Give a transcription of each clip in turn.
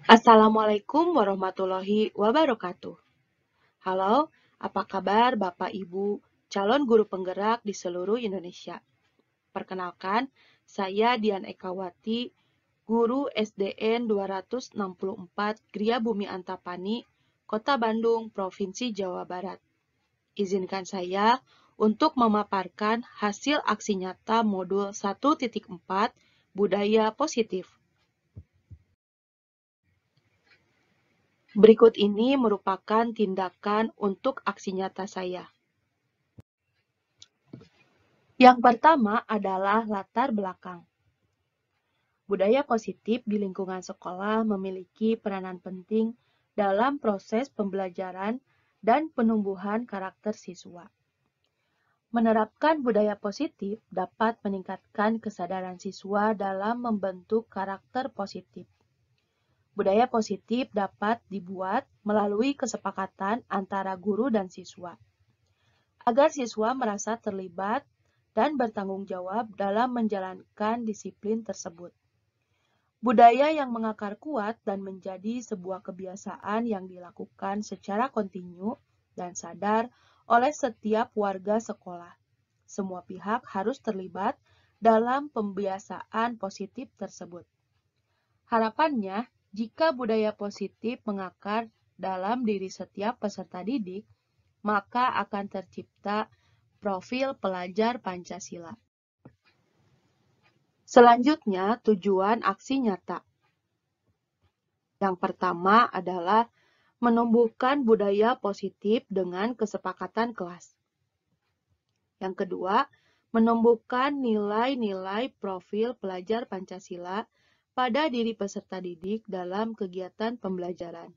Assalamualaikum warahmatullahi wabarakatuh. Halo, apa kabar Bapak Ibu, calon guru penggerak di seluruh Indonesia? Perkenalkan, saya Dian Ekawati, guru SDN 264 Gria Bumi Antapani, Kota Bandung, Provinsi Jawa Barat. Izinkan saya untuk memaparkan hasil aksi nyata modul 1.4 Budaya Positif. Berikut ini merupakan tindakan untuk aksi nyata saya. Yang pertama adalah latar belakang. Budaya positif di lingkungan sekolah memiliki peranan penting dalam proses pembelajaran dan penumbuhan karakter siswa. Menerapkan budaya positif dapat meningkatkan kesadaran siswa dalam membentuk karakter positif. Budaya positif dapat dibuat melalui kesepakatan antara guru dan siswa, agar siswa merasa terlibat dan bertanggung jawab dalam menjalankan disiplin tersebut. Budaya yang mengakar kuat dan menjadi sebuah kebiasaan yang dilakukan secara kontinu dan sadar oleh setiap warga sekolah. Semua pihak harus terlibat dalam pembiasaan positif tersebut. Harapannya, jika budaya positif mengakar dalam diri setiap peserta didik, maka akan tercipta profil pelajar Pancasila. Selanjutnya, tujuan aksi nyata. Yang pertama adalah menumbuhkan budaya positif dengan kesepakatan kelas. Yang kedua, menumbuhkan nilai-nilai profil pelajar Pancasila pada diri peserta didik dalam kegiatan pembelajaran.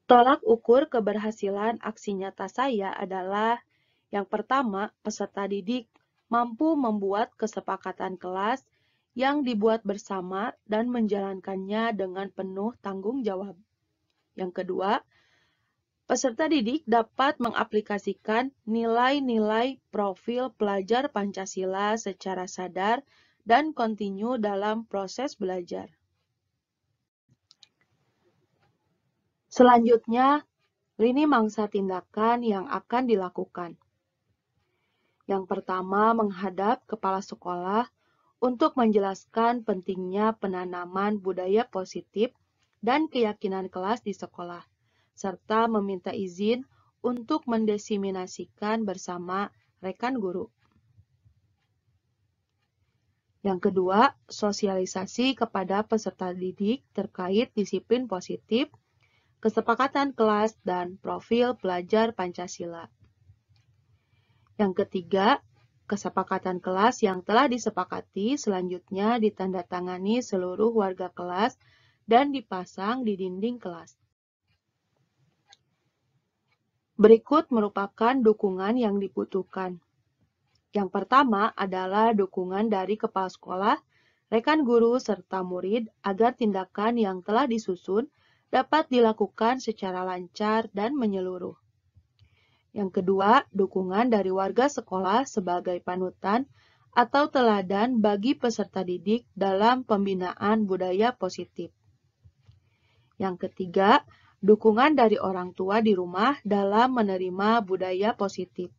Tolak ukur keberhasilan aksi nyata saya adalah yang pertama, peserta didik mampu membuat kesepakatan kelas yang dibuat bersama dan menjalankannya dengan penuh tanggung jawab. Yang kedua, peserta didik dapat mengaplikasikan nilai-nilai profil pelajar Pancasila secara sadar dan kontinu dalam proses belajar. Selanjutnya, lini mangsa tindakan yang akan dilakukan. Yang pertama, menghadap kepala sekolah untuk menjelaskan pentingnya penanaman budaya positif dan keyakinan kelas di sekolah, serta meminta izin untuk mendesiminasikan bersama rekan guru. Yang kedua, sosialisasi kepada peserta didik terkait disiplin positif, kesepakatan kelas, dan profil pelajar Pancasila. Yang ketiga, kesepakatan kelas yang telah disepakati selanjutnya ditandatangani seluruh warga kelas dan dipasang di dinding kelas. Berikut merupakan dukungan yang dibutuhkan. Yang pertama adalah dukungan dari kepala sekolah, rekan guru, serta murid agar tindakan yang telah disusun dapat dilakukan secara lancar dan menyeluruh. Yang kedua, dukungan dari warga sekolah sebagai panutan atau teladan bagi peserta didik dalam pembinaan budaya positif. Yang ketiga, dukungan dari orang tua di rumah dalam menerima budaya positif.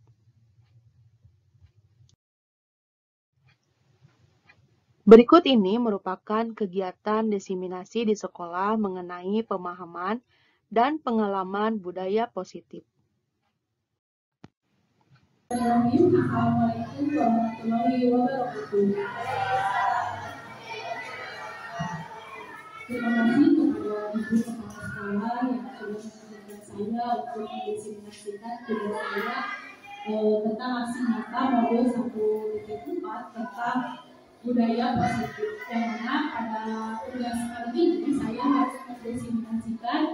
Berikut ini merupakan kegiatan desiminasi di sekolah mengenai pemahaman dan pengalaman budaya positif. Assalamualaikum warahmatullahi wabarakatuh. Terima kasih kepada Ibu Kepala Sekolah yang sudah mengizinkan saya untuk mendesiminasikan tugas saya tentang aksi nyata modul 1.4 tentang budaya positif. Yang mana pada tugas kali ini saya harus mendesiminasikan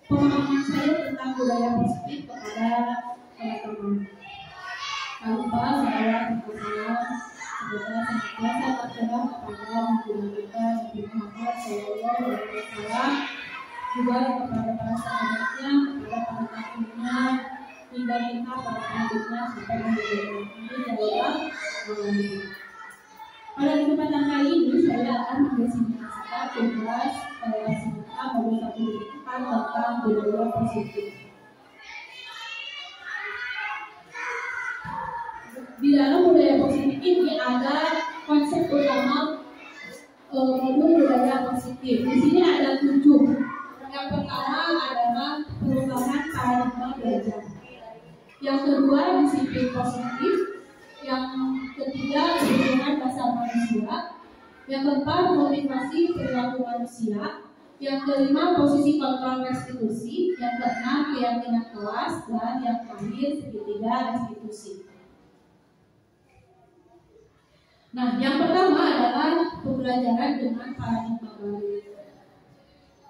pemahaman saya tentang budaya positif kepada teman-teman. Jangan lupa salawat bersalam semoga senantiasa tercurah kepada junjungan kita Nabi Muhammad SAW, juga kepada para sahabatnya, kepada para tabi'innya, hingga kita para pengikutnya sampai menjadi Amin. Pada kesempatan kali ini saya akan mendefinisikan tugas SMK modul 1 tentang budaya positif. Di dalam budaya positif ini ada konsep utama modul budaya positif. Di sini ada 7. Yang pertama adalah perubahan paradigma belajar. Yang kedua disiplin positif. Yang ketiga hubungan dasar manusia. Yang keempat motivasi perilaku manusia. Yang kelima posisi kontrol restitusi. Yang keenam keyakinan kelas. Dan yang terakhir segitiga restitusi. Nah, yang pertama adalah pembelajaran dengan paradigma baru.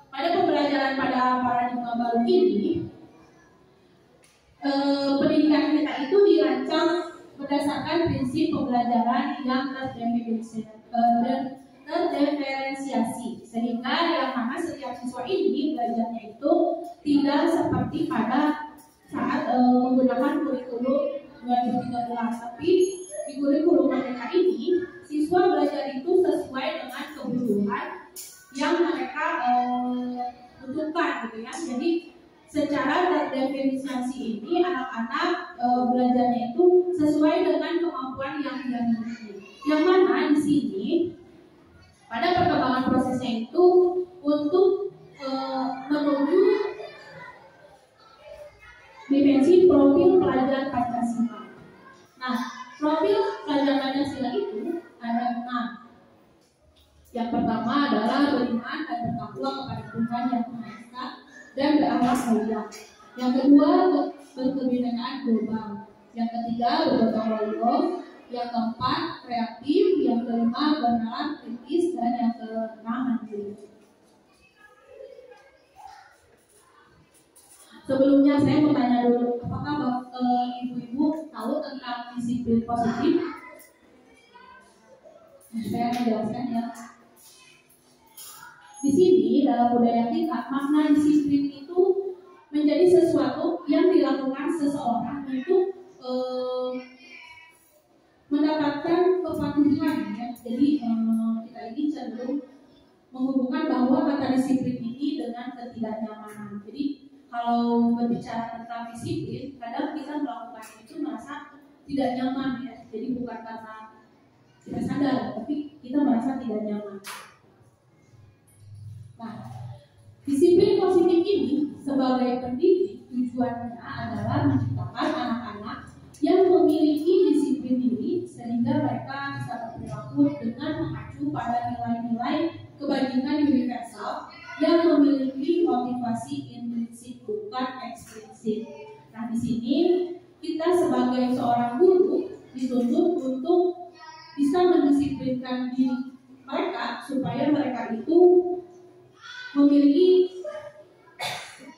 Pada pembelajaran pada paradigma baru ini, pendidikan kita itu dirancang berdasarkan prinsip pembelajaran yang terdiferensiasi, sehingga yang mana setiap siswa ini belajarnya itu tidak seperti pada saat menggunakan kurikulum 2013, tapi di kurikulum mereka ini siswa belajar itu sesuai dengan kebutuhan yang mereka butuhkan gitu ya. Jadi secara terdefinisiasi ini anak-anak belajarnya itu sesuai dengan kemampuan yang dia miliki. Yang mana di sini pada perkembangan prosesnya itu untuk menuju dimensi profil pelajar Pancasila. Nah, profil pelajar Pancasila itu ada 6. Yang pertama adalah beriman dan bertakwa kepada Tuhan Yang Maha Esa dan berakhlak mulia. Yang kedua berkebinekaan global. Yang ketiga bergotong royong. Yang keempat kreatif. Yang kelima bernalar kritis dan yang keenam mandiri. Sebelumnya saya mau tanya dulu, apakah ibu-ibu tahu tentang disiplin positif? Saya menjelaskan ya. Di sini dalam budaya kita makna disiplin itu menjadi sesuatu yang dilakukan seseorang untuk mendapatkan kepatuhan ya. Jadi kita ini cenderung menghubungkan bahwa kata disiplin ini dengan ketidaknyamanan. Jadi kalau berbicara tentang disiplin, kadang kita melakukan itu merasa tidak nyaman ya. Jadi bukan karena kita sadar, tapi kita merasa tidak nyaman. Nah, disiplin positif ini sebagai pendidik tujuannya adalah menciptakan anak-anak yang memiliki disiplin diri sehingga mereka bisa berperilaku dengan mengacu pada nilai-nilai kebajikan universal yang memiliki motivasi intrinsik bukan eksplisit. Nah, di sini kita sebagai seorang guru dituntut untuk bisa mendisiplinkan diri mereka supaya mereka itu memiliki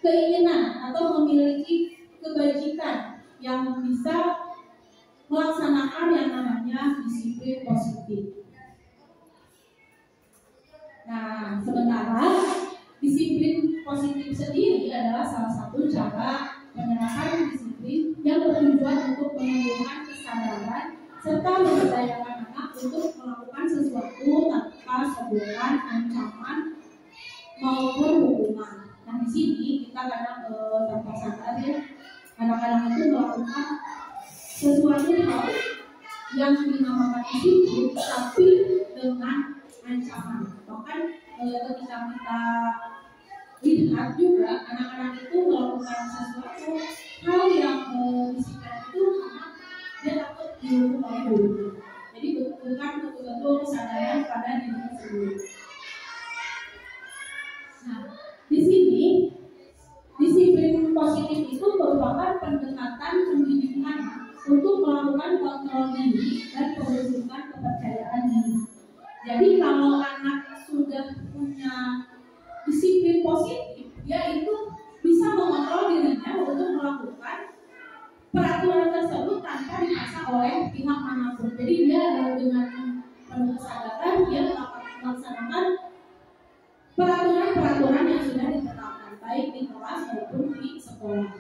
keinginan atau memiliki kebajikan yang bisa melaksanakan yang namanya disiplin positif. Nah, sementara disiplin positif sendiri adalah salah satu cara penerapan disiplin yang bertujuan untuk menumbuhkan kesadaran serta memberdayakan anak untuk melakukan sesuatu tanpa sebutan ancaman maupun hukuman. Nah, di sini kita kadang tanpa sadar ya, anak-anak itu melakukan sesuatu hal yang dinamakan disiplin tapi dengan ancaman. Bahkan ketika kita lihat juga anak-anak itu melakukan sesuatu hal yang disiplin itu karena dia takut dihukum oleh guru. Jadi betul-betul kesadaran pada diri sendiri. Nah, di sini disiplin positif itu merupakan pendekatan pendidikan untuk melakukan kontrol diri dan pembentukan kepercayaan diri. Jadi kalau anak sudah punya disiplin positif, dia itu bisa mengontrol dirinya untuk melakukan peraturan tersebut tanpa dipaksa oleh pihak manapun. Jadi dia dengan penuh kesadaran dia melaksanakan peraturan-peraturan yang sudah ditetapkan baik di kelas maupun di sekolah.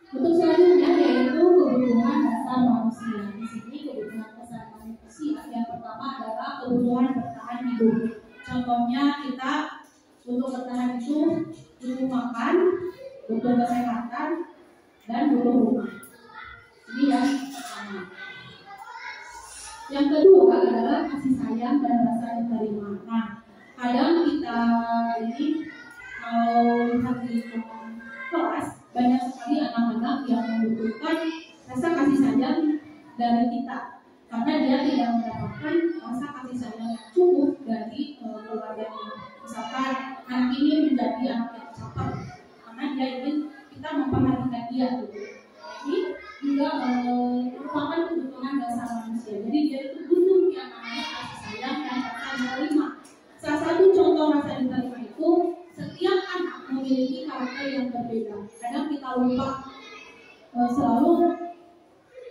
Untuk selanjutnya yaitu kebutuhan dasar manusia. Di sini kebutuhan dasar manusia yang pertama adalah kebutuhan bertahan hidup. Contohnya kita untuk bertahan itu butuh makan, butuh kesehatan, dan butuh rumah. Ini yang pertama. Yang kedua adalah kasih sayang dan rasa diterima. Nah, kadang kita ini kalau lihat di kelas banyak sekali anak-anak yang membutuhkan rasa kasih sayang dari kita karena dia tidak mendapatkan rasa kasih sayang yang cukup dari keluarganya. Misalkan anak ini menjadi anak yang caper karena dia ingin kita memperhatikan dia gitu. Ini juga merupakan kebutuhan dasar manusia. Jadi dia itu butuh yang namanya kasih sayang dan rasa diterima. Salah satu contoh rasa diterima itu setiap anak memiliki karakter yang berbeda. Kadang kita lupa selalu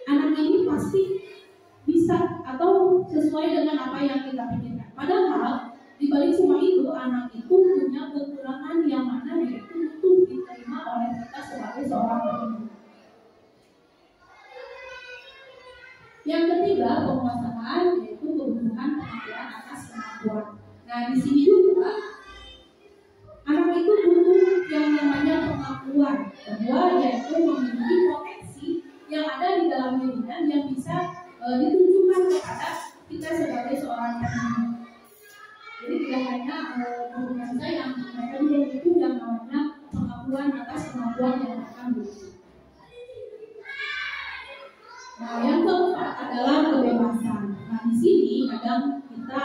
anak ini pasti bisa atau sesuai dengan apa yang kita pikirkan. Padahal di balik semua itu anak itu punya kekurangan yang mana yaitu butuh diterima oleh kita sebagai seorang ibu. Yang ketiga, penguasaan yaitu kebutuhan pengakuan atas kemampuan. Nah, di sini juga anak itu butuh yang namanya pengakuan bahwa yaitu memiliki potensi yang ada di dalam dirinya yang bisa ditunjukkan kepada kita sebagai seorang pendidik. Jadi tidak hanya kebutuhan saya yang mereka juga butuh yang namanya pengakuan atas kemampuan yang mereka miliki. Nah, yang keempat adalah kebebasan. Nah, di sini kadang kita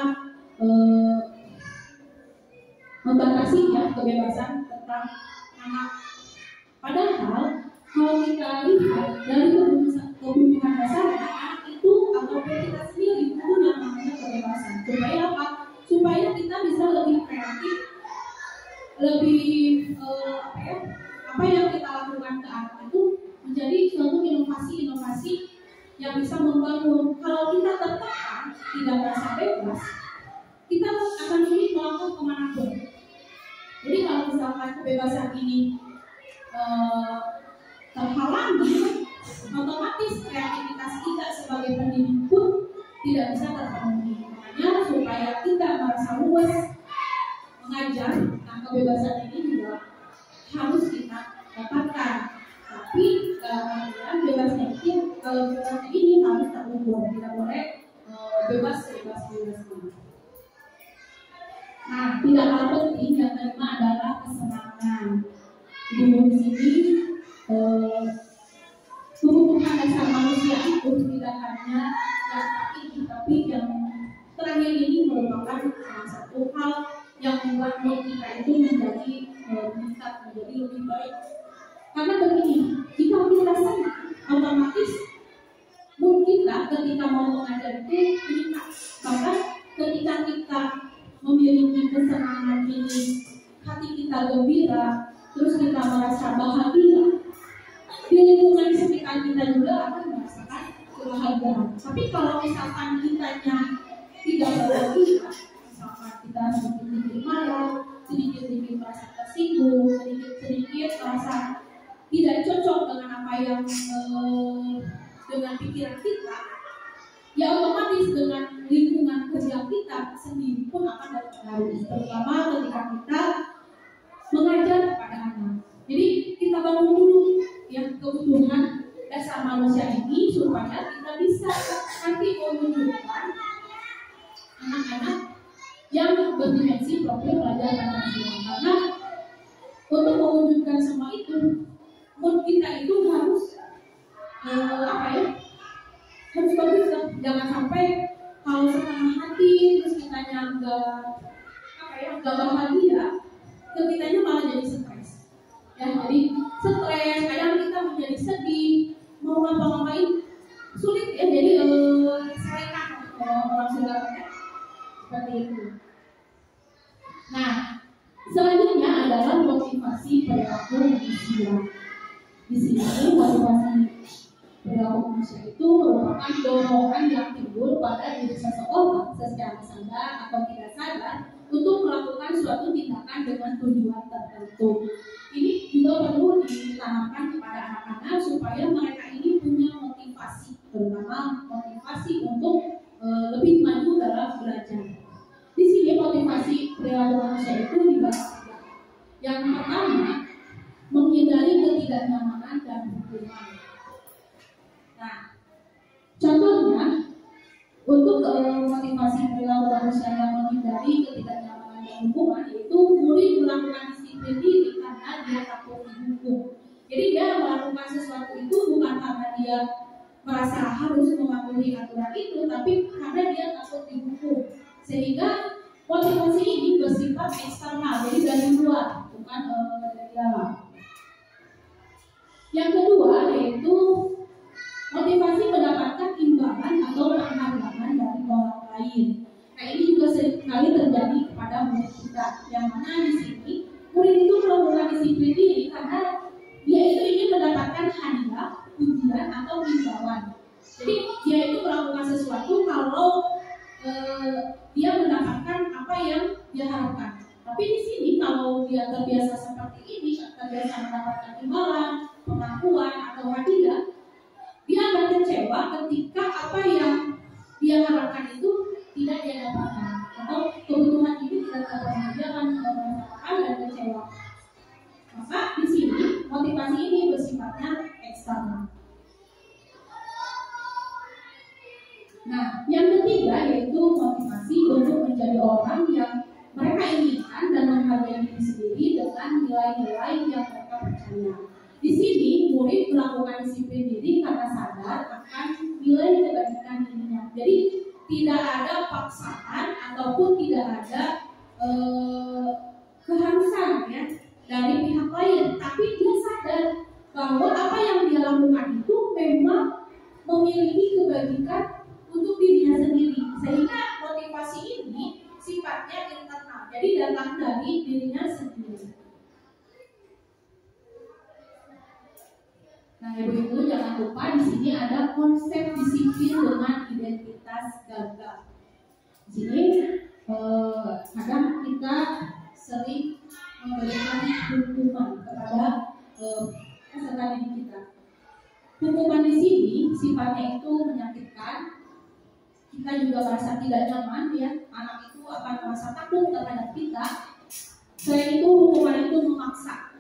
membatasi ya kebebasan tentang anak. Padahal kalau kita lihat dari kebutuhan dasar anak itu ataupun kita sendiri itu yang namanya kebebasan. Supaya apa? Supaya kita bisa lebih kreatif, lebih apa yang kita lakukan ke anak itu menjadi suatu inovasi-inovasi yang bisa membangun. Kalau kita tertekan, tidak merasa bebas, kita akan sulit melangkah kemanapun. Jadi kalau misalkan kebebasan ini terhalangi, otomatis kreativitas kita sebagai pendidik pun tidak bisa terpenuhi. Makanya supaya kita merasa luas mengajar, nah kebebasan ini juga harus kita dapatkan. Tapi bebasnya ini harus terukur, tidak boleh bebas. Nah, tidak kalah penting yang kelima adalah kesenangan. Di sini kebutuhan dasar manusia itu tidak hanya yang ini, tapi yang terakhir ini merupakan salah satu hal yang membuat mood kita itu menjadi meningkat, menjadi lebih baik. Karena begini, jika kita senang, otomatis mood kita ketika mau mengajar itu meningkat. Bahkan ketika kita memiliki kesenangan ini, hati kita gembira, terus kita merasa bahagia, di lingkungan sekitar kita juga akan merasakan kebahagiaan. Tapi kalau misalkan kitanya tidak bahagia, misalkan kita sedikit marah, sedikit merasa tersinggung, sedikit merasa tidak cocok dengan apa yang dengan pikiran kita, ya otomatis dengan lingkungan kerja kita sendiri pun akan berpengaruh, terutama ketika kita mengajar kepada anak. Jadi kita bangun dulu yang kebutuhan dasar manusia ini supaya kita bisa nanti menunjukkan anak-anak yang berdimensi profil pelajar Pancasila. Karena untuk mewujudkan semua itu, mood kita itu harus harus bagus. Jangan sampai kalau setengah hati terus kitanya nggak bahagia, kitanya malah jadi stres. Ya, jadi stres, kadang kita menjadi sedih, mau ngapa-ngapain sulit ya, jadi selekan orang Sunda seperti itu. Nah, Selanjutnya adalah motivasi perilaku manusia. Di sini motivasi perilaku manusia itu merupakan dorongan yang timbul pada diri seseorang secara sadar atau tidak sadar untuk melakukan suatu tindakan dengan tujuan tertentu. Ini juga perlu ditanamkan kepada anak-anak supaya mereka ini punya motivasi, terutama motivasi untuk lebih maju dalam belajar. Di sini motivasi perilaku manusia itu dibagi tiga. Yang pertama, menghindari ketidaknyamanan dan hukuman. Nah, contohnya untuk motivasi perilaku manusia yang menghindari ketidaknyamanan dan hukuman, yaitu murid melakukan disiplin diri karena dia takut dihukum. Jadi dia melakukan sesuatu itu bukan karena dia merasa harus mematuhi aturan itu, tapi karena dia takut dihukum. Sehingga motivasi ini bersifat eksternal, jadi dari luar, bukan dari dalam. Yang kedua yaitu motivasi mendapatkan imbalan atau penghargaan dari orang lain. Nah, ini juga seringkali terjadi kepada murid kita, yang mana di sini murid itu melakukan disiplin diri karena dia itu ingin mendapatkan hadiah, pujian atau imbauan. Jadi dia itu melakukan sesuatu kalau dia mendapatkan apa yang dia harapkan. Tapi di sini kalau dia terbiasa seperti ini, terbiasa mendapatkan imbalan, pengakuan atau hadiah, dia akan kecewa ketika apa yang dia harapkan itu tidak dia dapatkan atau kebutuhan ini tidak terpenuhi, dia akan merasakan dan kecewa. Maka di sini motivasi ini bersifatnya eksternal. Nah, yang ketiga yaitu motivasi untuk menjadi orang yang mereka inginkan dan menghargai diri sendiri dengan nilai-nilai yang mereka percaya. Di sini murid melakukan disiplin diri karena sadar akan nilai kebajikan dirinya. Jadi tidak ada paksaan ataupun tidak ada keharusan ya dari pihak lain, tapi dia sadar bahwa apa yang dia lakukan itu memang memiliki kebajikan untuk dirinya sendiri, sehingga motivasi ini sifatnya internal, jadi datang dari dirinya sendiri. Nah, ibu-ibu jangan lupa di sini ada konsep disiplin dengan identitas gagah. Di sini kadang kita sering memberikan hukuman kepada peserta didik kita. Hukuman di sini sifatnya itu menyakitkan. Kita juga merasa tidak nyaman, ya. Anak itu akan merasa takut terhadap kita. Selain itu, hukuman itu memaksa.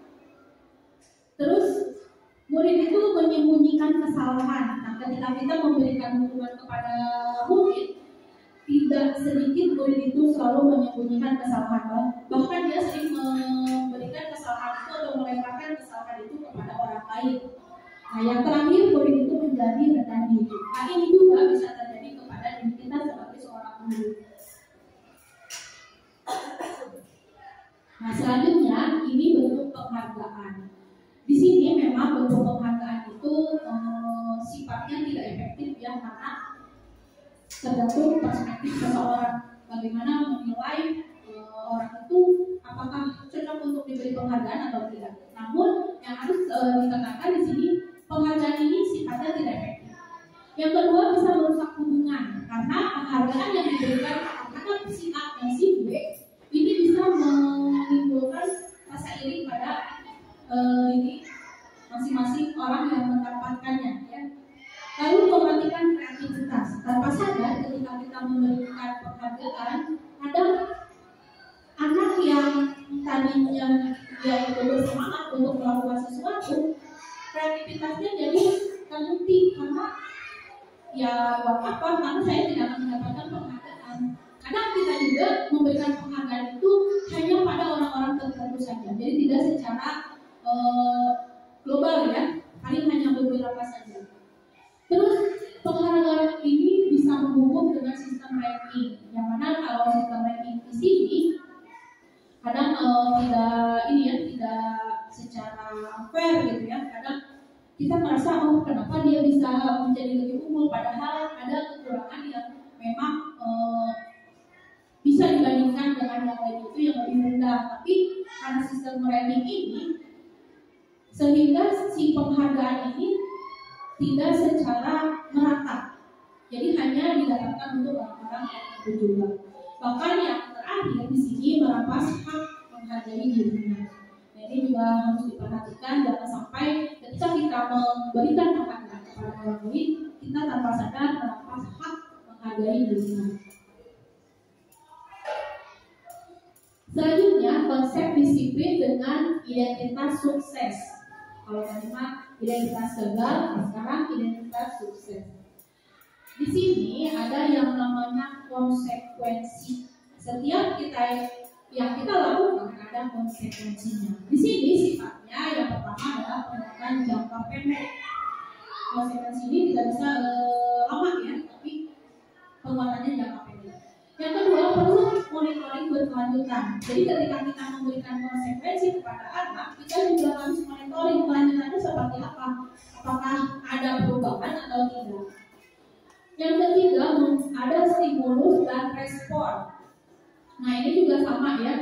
Terus, murid itu menyembunyikan kesalahan. Nah, ketika kita memberikan hukuman kepada murid, tidak sedikit murid itu selalu menyembunyikan kesalahan. Bahkan dia sering memberikan kesalahan itu atau melemparkan kesalahan itu kepada orang lain. Nah, yang terakhir, murid itu menjadi rendah diri. Nah, ini juga bisa terjadi kepada diri kita sebagai seorang murid. Nah, selanjutnya ini bentuk penghargaan. Di sini memang bentuk penghargaan itu sifatnya tidak efektif ya, karena tergantung perspektif seseorang. Bagaimana menilai orang itu apakah cocok untuk diberi penghargaan atau tidak. Namun yang harus ditekankan di sini, penghargaan ini sifatnya tidak efektif. Yang kedua, bisa merusak hubungan karena penghargaan yang diberikan terhadap si A dan si B ini bisa menimbulkan rasa iri pada ini masing-masing orang yang mendapatkannya, ya. Lalu mematikan kreativitas. Tanpa sadar ketika kita memberikan penghargaan, ada anak yang tadinya dia itu bersemangat untuk melakukan sesuatu, kreativitasnya jadi terhenti karena ya buat apa? Karena saya tidak akan mendapatkan penghargaan. Kadang kita juga memberikan penghargaan itu hanya pada orang-orang tertentu saja, jadi tidak secara global ya, paling hanya beberapa saja. Terus penghargaan ini bisa menghubung dengan sistem ranking, yang mana kalau sistem ranking di sini kadang tidak secara fair gitu ya. Kadang kita merasa kenapa dia bisa menjadi lebih unggul, padahal ada kekurangan yang memang bisa dibandingkan dengan yang lain itu yang lebih rendah. Tapi karena sistem ranking ini, sehingga si penghargaan ini tidak secara merata. Jadi hanya didapatkan untuk orang-orang tertentu juga. Bahkan yang terakhir di sini merampas hak menghargai dirinya. Nah, ini juga harus diperhatikan, jangan sampai ketika kita memberikan penghargaan kepada orang lain, kita tanpa sadar merampas hak menghargai dirinya. Selanjutnya, konsep disiplin dengan identitas sukses. Kalau tadi mah identitas gagal, sekarang identitas sukses. Di sini ada yang namanya konsekuensi. Setiap yang kita lakukan ada konsekuensinya. Di sini sifatnya yang pertama adalah pendidikan jangka pendek. Konsekuensi ini tidak bisa lama ya, tapi penguatannya jangka pendek. Yang kedua, perlu monitoring berkelanjutan. Jadi ketika kita memberikan konsekuensi kepada anak, kita juga harus monitoring kelanjutannya seperti apa. Apakah ada perubahan atau tidak. Yang ketiga, ada stimulus dan respon. Nah, ini juga sama ya.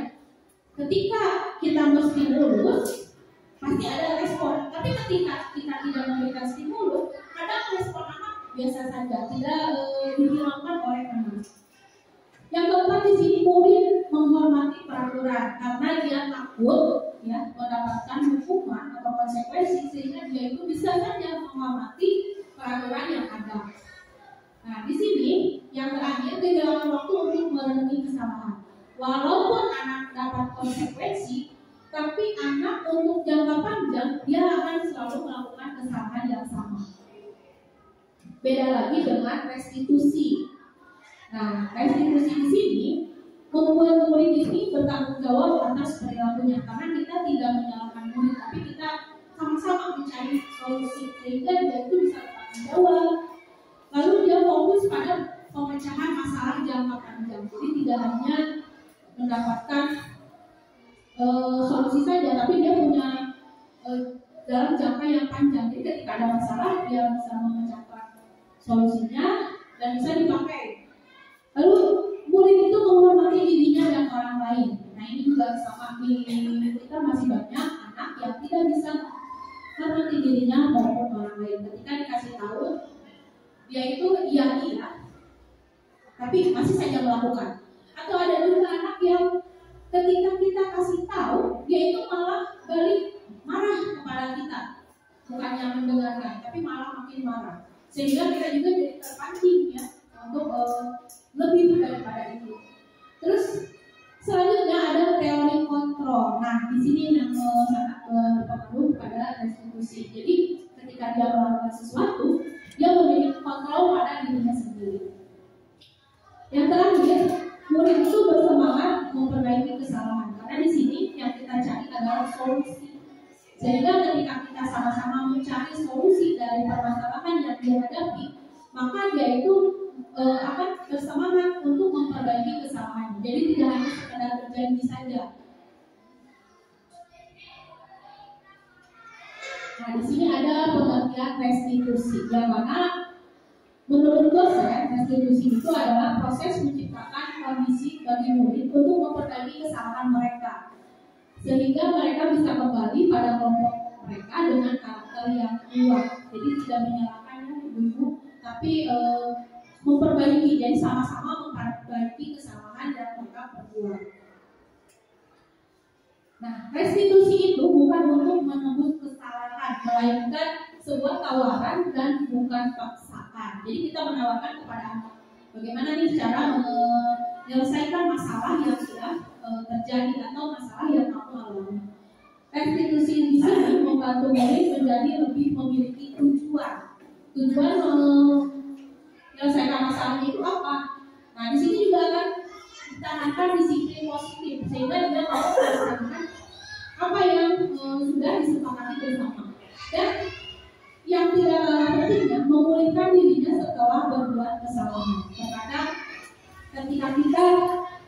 Ketika kita menstimulus, pasti ada respon. Tapi ketika kita tidak memberikan stimulus, kadang respon anak biasa saja, tidak dihiraukan oleh anak. Yang keempat di sini, murid menghormati peraturan karena dia takut ya mendapatkan hukuman atau konsekuensi, sehingga dia itu bisa saja menghormati peraturan yang ada. Nah, di sini yang terakhir, kehilangan waktu untuk merenungi kesalahan. Walaupun anak dapat konsekuensi, tapi anak untuk jangka panjang dia akan selalu melakukan kesalahan yang sama. Beda lagi dengan restitusi. Nah, restitusi di sini membuat murid ini bertanggung jawab atas perilakunya, karena kita tidak menyalahkan murid, tapi kita sama-sama mencari solusi sehingga dia itu bisa bertanggung jawab. Lalu dia fokus pada pemecahan masalah jangka panjang. Jadi tidak hanya mendapatkan solusi saja, tapi dia punya dalam jangka yang panjang. Jadi ketika ada masalah, dia bisa memecahkan solusinya dan bisa dipakai. Lalu murid itu menghormati dirinya dan orang lain. Nah, ini juga sama, di kita masih banyak anak yang tidak bisa menghormati dirinya maupun orang lain. Ketika dikasih tahu, dia itu iya, tapi masih saja melakukan. Atau ada juga anak yang ketika kita kasih tahu, dia itu malah balik marah kepada kita, bukannya mendengarkan, tapi malah makin marah. Sehingga kita juga jadi terpancing ya untuk lebih daripada itu. Terus selanjutnya ada teori kontrol. Nah, di sini yang sangat berpengaruh pada restitusi. Jadi ketika dia melakukan sesuatu, dia memiliki kontrol pada dirinya sendiri. Yang terakhir, murid itu bersemangat memperbaiki kesalahan. Karena di sini yang kita cari adalah solusi. Sehingga ketika kita sama-sama mencari solusi dari permasalahan yang dihadapi, maka dia itu akan bersemangat untuk memperbaiki kesalahan. Jadi tidak hanya sekedar berjanji saja. Nah, di sini ada pengertian restitusi, yang mana menurut dosen, restitusi itu adalah proses menciptakan kondisi bagi murid untuk memperbaiki kesalahan mereka, sehingga mereka bisa kembali pada kelompok mereka dengan karakter yang kuat. Jadi tidak menyalahkannya ibu-ibu, tapi memperbaiki. Jadi sama-sama memperbaiki kesalahan yang mereka perbuat. Nah, restitusi itu bukan untuk menebus kesalahan, melainkan sebuah tawaran dan bukan paksaan. Jadi kita menawarkan kepada anak bagaimana nih cara menyelesaikan masalah yang sudah terjadi atau masalah yang kamu alami. Restitusi di sini membantu murid menjadi lebih memiliki tujuan. Tujuan menyelesaikan masalah itu apa? Nah, di sini juga akan ditanamkan disiplin positif, sehingga dia mau melaksanakan apa yang sudah disepakati bersama. Dan yang tidak kalah pentingnya, memulihkan dirinya setelah berbuat kesalahan. Terkadang ketika kita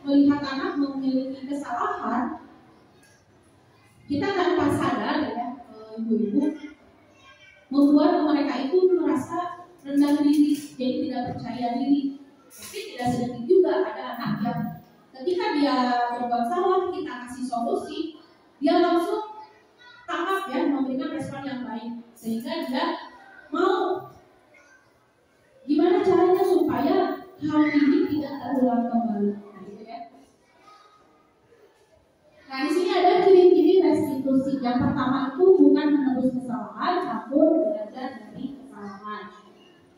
melihat anak memiliki kesalahan, kita tanpa sadar ya, ibu-ibu, membuat mereka itu merasa rendah diri, jadi tidak percaya diri. Tapi tidak sedikit juga ada anak yang ketika dia berbuat salah, kita kasih solusi, dia langsung tanggap ya, memberikan respon yang baik, sehingga dia mau gimana caranya supaya hal ini tidak terulang kembali. Nah, gitu ya. Nah, di sini ada ciri-ciri restitusi. Yang pertama itu bukan menebus kesalahan, namun belajar dari kesalahan.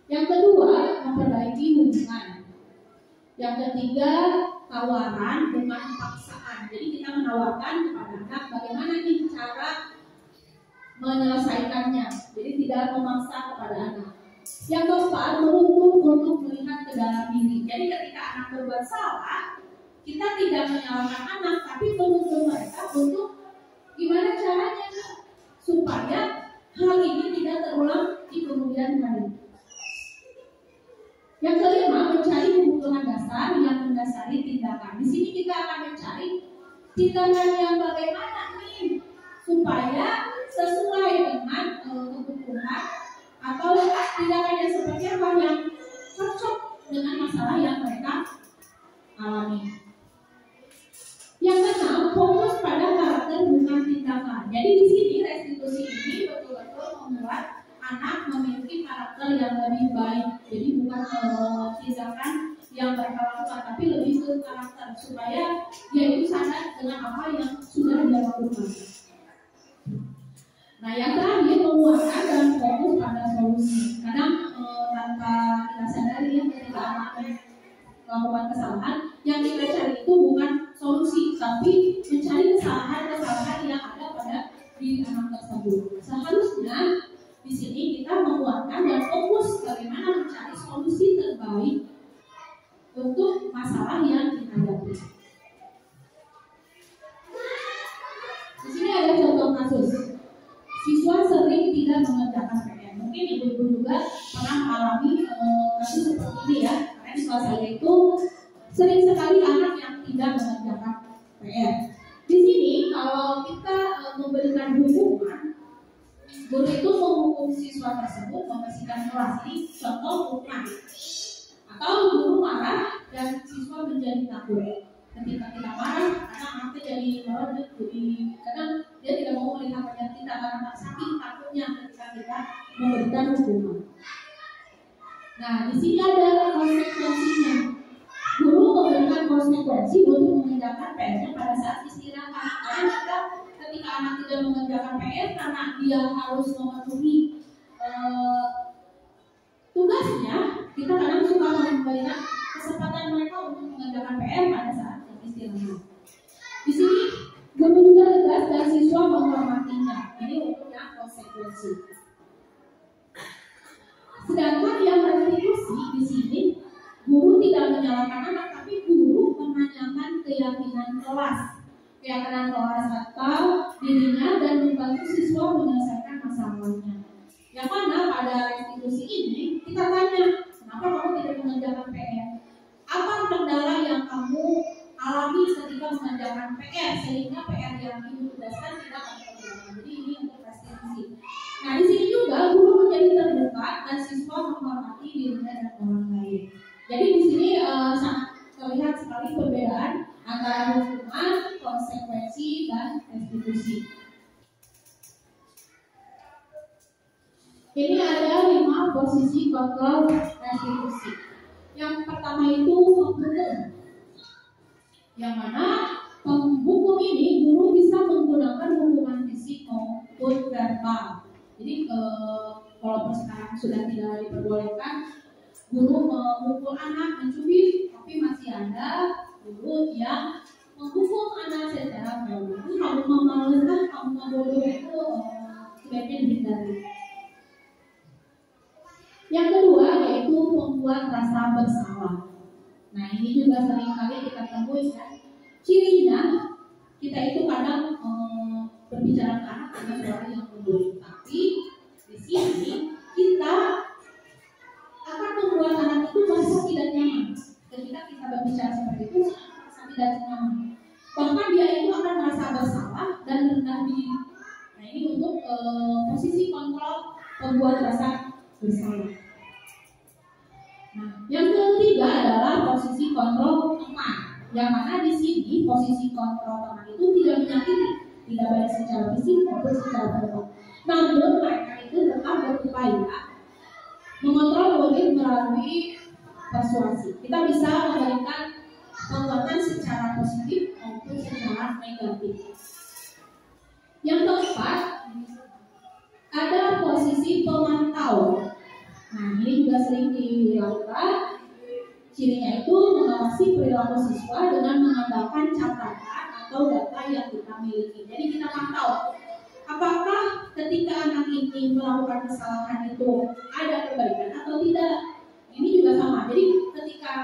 Yang kedua, memperbaiki hubungan. Yang ketiga, tawaran bukan paksaan. Jadi kita menawarkan kepada anak bagaimana nih cara menyelesaikannya. Jadi tidak memaksa kepada anak. Yang keempat, menuntut untuk melihat ke dalam diri. Jadi ketika anak berbuat salah, kita tidak menyalahkan anak, tapi menuntut mereka untuk gimana caranya supaya hal ini tidak terulang di kemudian hari. Yang kelima, mencari kebutuhan dasar yang mendasari tindakan. Di sini kita akan mencari tindakan yang bagaimana nih supaya sesuai dengan kebutuhan atau tindakan yang seperti apa yang cocok dengan masalah yang mereka alami. Yang keenam, fokus pada karakter bukan tindakan. Jadi di sini restitusi ini betul-betul membuat anak memiliki karakter yang lebih baik. Jadi bukan tindakan yang mereka lakukan, tapi lebih ke karakter supaya dia itu sadar dengan apa yang sudah dia lakukan. Nah, yang terakhir menguatkan dan fokus pada solusi. Kadang tanpa kita sadari ya, ketika anak melakukan kesalahan, yang kita cari itu bukan solusi, tapi mencari kesalahan yang ada pada diri anak tersebut. Seharusnya di sini kita menguatkan dan fokus bagaimana mencari solusi terbaik untuk masalah yang kita hadapi. Di sini ada contoh kasus. Siswa sering tidak mengerjakan PR. Mungkin ibu-ibu juga pernah mengalami kasus seperti ini ya. Karena di kelas saya itu sering sekali anak yang tidak mengerjakan PR. Di sini kalau kita memberikan hukuman, guru itu menghukum siswa tersebut membersihkan kelas. Ini contoh hukuman. Atau guru marah dan siswa menjadi takut. Ketika kita marah, anak jadi merobek, jadi kadang dia tidak mau melihat wajah kita karena saking takutnya ketika kita memberikan hukuman. Nah, di sini ada konsekuensinya. Guru memberikan konsekuensi untuk mengerjakan PR-nya pada saat istirahat. Karena ketika anak tidak mengerjakan PR karena dia harus memenuhi tugasnya, kita kadang suka memberikan kesempatan mereka untuk mengerjakan PR pada saat istirahat. Di sini guru juga tegas dan siswa menghormatinya. Ini untuk yang konsekuensi. Sedangkan yang restitusi di sini guru tidak menyalahkan anak, tapi guru menanyakan keyakinan kelas atau dirinya dan membantu siswa menyelesaikan masalahnya. Yang mana pada restitusi ini kita tanya, kenapa kamu tidak mengerjakan PR? Apa kendala yang kamu alami ketika mengerjakan PR sehingga PR yang ibu tugaskan tidak akan terlaksana? Jadi ini untuk restitusi. Nah, di sini juga guru menjadi terbuka dan siswa menghormati dirinya dan orang lain. Jadi di sini sangat terlihat sekali perbedaan antara hukuman, konsekuensi, dan restitusi. Ini ada 5 posisi kontrol restitusi. Yang pertama itu penghukum, yang mana penghukum ini guru bisa menggunakan hukuman fisik maupun verbal. Jadi kalau sekarang sudah tidak diperbolehkan guru memukul anak, mencubit, tapi masih ada guru yang menghukum anak secara verbal. Kamu memalukan, kamu membodoh itu sebaiknya dihindari. Yang kedua yaitu membuat rasa bersalah. Nah, ini juga sering kali kita temui kan. Cirinya kita itu kadang berbicara ke anak dengan suara yang lembut, tapi di sini kita akan membuat anak itu merasa tidak nyaman. Ketika kita berbicara seperti itu, merasa tidak nyaman. Bahkan dia itu akan merasa bersalah dan rendah diri. Nah, ini untuk posisi kontrol membuat rasa bersalah. Nah, yang ketiga adalah posisi kontrol teman. Yang mana di sini posisi kontrol teman itu tidak menyakiti, tidak baik secara fisik maupun secara verbal. Namun mereka itu tetap berupaya mengontrol murid melalui persuasi. Kita bisa memberikan penguatan secara positif maupun secara negatif. Yang keempat, ada posisi pemantau. Nah, ini juga sering dilakukan. Cirinya itu mengawasi perilaku siswa dengan mengandalkan catatan atau data yang kita miliki. Jadi kita pantau apakah ketika anak ini melakukan kesalahan itu ada kebaikan atau tidak. Ini juga sama. Jadi ketika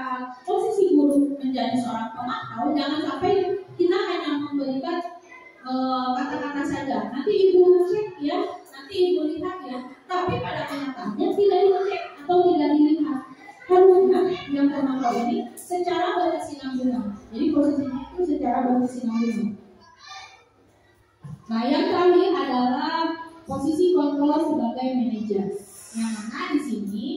posisi guru menjadi seorang pemantau, jangan sampai kita hanya memberikan kata-kata saja. Nanti ibu cek ya, nanti ibu lihat ya. Tapi pada kenyataannya tidak dicek atau tidak dilihat. Harusnya yang pemantau ini secara berkesinambungan. Jadi posisinya itu secara berkesinambungan. Nah, yang terakhir adalah posisi kontrol sebagai manajer. Yang mana di sini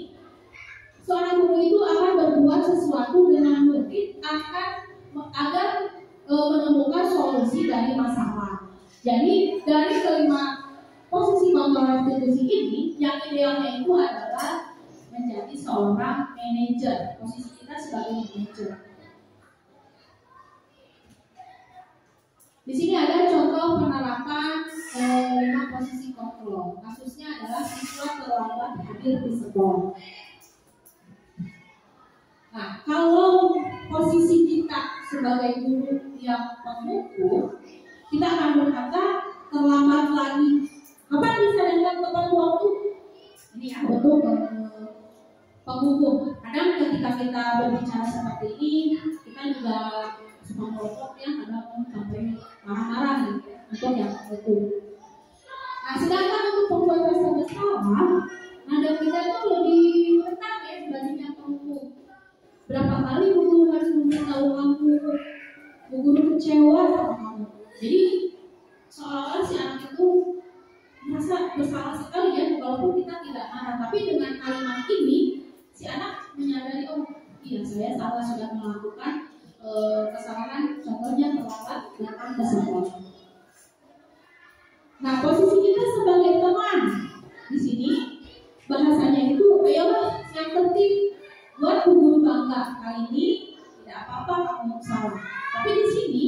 seorang guru itu akan berbuat sesuatu dengan murid agar menemukan solusi dari masalah. Jadi dari kelima posisi kontrol institusi ini, yang idealnya itu adalah menjadi seorang manajer. Posisi kita sebagai manajer. Di sini ada contoh penerapan 5 posisi kontrol. Kasusnya adalah siswa terlambat hadir di sekolah. Nah, kalau posisi kita sebagai guru yang mengukur, kita akan berkata terlambat lagi. Apa disadangkan tepat waktu? Ini ya, untuk pengukur. Kadang ketika kita berbicara seperti ini, kita juga suka merokok ya, kadang sampai marah-marah gitu untuk yang mengukur. Nah, sedangkan untuk pembuat rasa bersalah, nada kita itu lebih tenang ya dibandingkan pengukur. Berapa kali bu guru harus memberitahu kamu, bu guru kecewa sama kamu. Jadi seolah-olah si anak itu merasa bersalah sekali ya, walaupun kita tidak marah. Tapi dengan kalimat ini, si anak menyadari, oh iya saya salah sudah melakukan kesalahan, contohnya terlambat datang ke sekolah. Nah, posisi kita sebagai teman di sini bahasanya itu, ayolah yang penting buat bu guru bangga. Kali ini tidak apa-apa kamu salah. Tapi di sini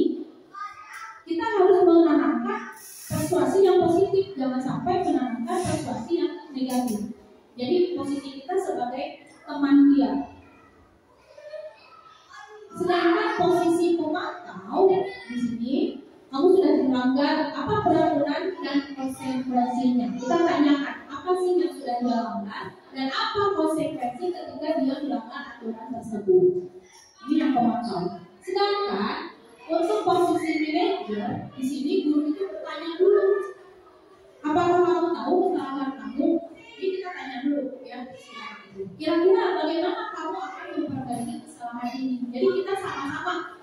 kita harus menanamkan persuasi yang positif, jangan sampai menanamkan persuasi yang negatif. Jadi posisi kita sebagai teman dia. Sedangkan posisi pemantau di sini, kamu sudah dilanggar apa peraturan dan konsekuensinya. Kita tanyakan apa sih yang sudah dilanggar dan apa konsekuensi ketika dia melanggar aturan tersebut. Ini yang pemantau. Sedangkan untuk posisi manajer di sini guru itu bertanya dulu, apakah kamu tahu kesalahan kamu? Ini kita tanya dulu ya. Kira-kira bagaimana kamu akan memperbaiki kesalahan ini? Jadi kita sama-sama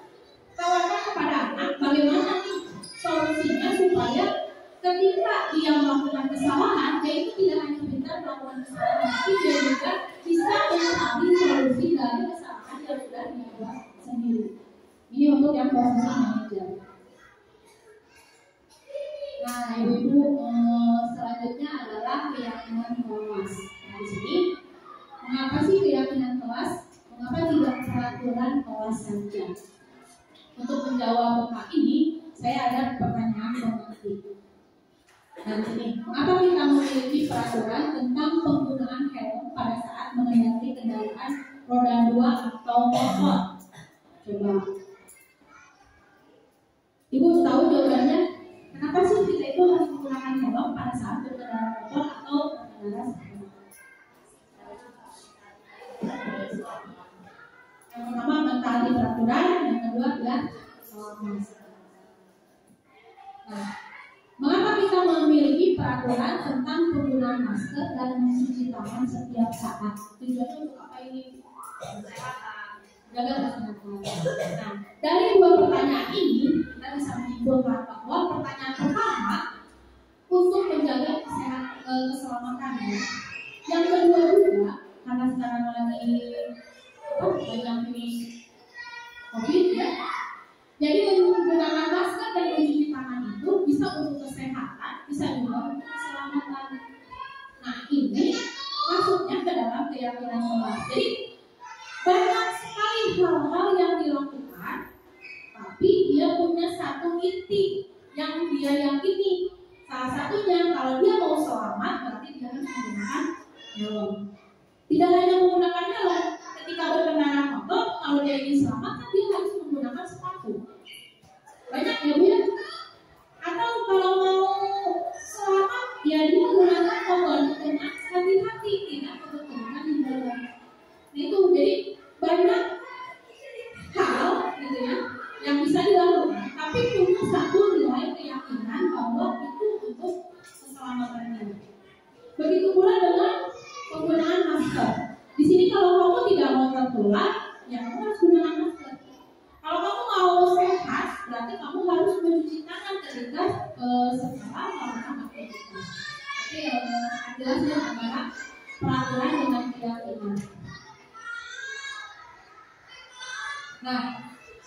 tawarkan kepada anak bagaimana solusinya supaya ketika dia melakukan kesalahan, dia itu tidak hanya pintar melakukan kesalahan, tapi dia juga bisa mencari solusi dari kesalahan yang sudah dia buat sendiri. Ini untuk yang posisi manajer. Nah, ibu-ibu, selanjutnya adalah keyakinan kelas. Nah, di sini mengapa sih keyakinan kelas? Mengapa tidak peraturan kelas saja? Untuk menjawab hal ini, saya ada pertanyaan pemantik. Dan sini, mengapa kita memiliki peraturan tentang penggunaan helm pada saat mengendarai kendaraan roda 2 atau motor? Coba. Ibu tahu jawabannya? Kenapa sih kita itu harus menggunakan helm pada saat berkendara motor atau berkendara sepeda? Yang pertama mentaati peraturan, yang kedua adalah nah, mengapa kita memiliki peraturan tentang penggunaan masker dan mencuci tangan setiap saat? Tujuannya untuk apa ini? Jaga kesehatan. Nah, dari dua pertanyaan ini kita bisa menyimpulkan bahwa pertanyaan pertama untuk menjaga keselamatan. Yang kedua juga karena sekarang lagi banyak ini COVID ya. Jadi menggunakan masker dan mencuci tangan itu bisa ini masuknya ke dalam keyakinan kelas. Jadi banyak sekali hal-hal yang dilakukan, tapi dia punya satu inti yang dia yakini. Salah satunya kalau dia mau selamat berarti dia harus menggunakan helm. Tidak hanya menggunakan helm, ketika berkendara motor kalau dia ingin selamat kan dia harus menggunakan sepatu. Banyak ya Bu ya. Atau kalau mau selamat ya dia menggunakan motor dengan hati-hati, tidak kebetulan di jalan. Itu jadi banyak hal gitu ya yang bisa dilakukan, tapi punya satu nilai keyakinan bahwa itu untuk keselamatan kita. Begitu pula dengan penggunaan masker. Di sini kalau kamu tidak mau tertular, ya kamu harus gunakan masker. Kalau kamu mau sehat, berarti kamu harus mencuci tangan ketika setelah melakukan aktivitas. Jadi jelasnya antara peraturan dengan keyakinan. Nah,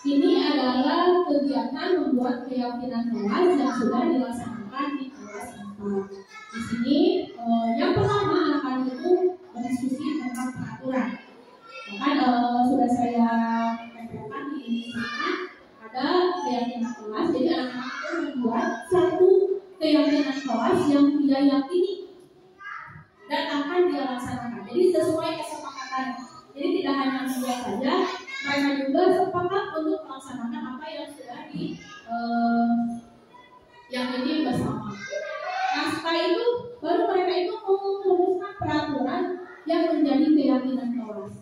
ini adalah kegiatan membuat keyakinan kelas yang sudah dilaksanakan di kelas 4. Di sini yang pertama anak-anak itu berdiskusi tentang peraturan. Bahkan sudah saya tempelkan di sana ada keyakinan kelas. Jadi anak-anak itu membuat satu keyakinan kelas yang dia yakini dan akan dia laksanakan. Jadi sesuai kesepakatan. Jadi tidak hanya membuat saja, mereka juga sepakat untuk melaksanakan apa yang sudah yakini bersama. Nah setelah itu baru mereka itu merumuskan peraturan yang menjadi keyakinan kelas.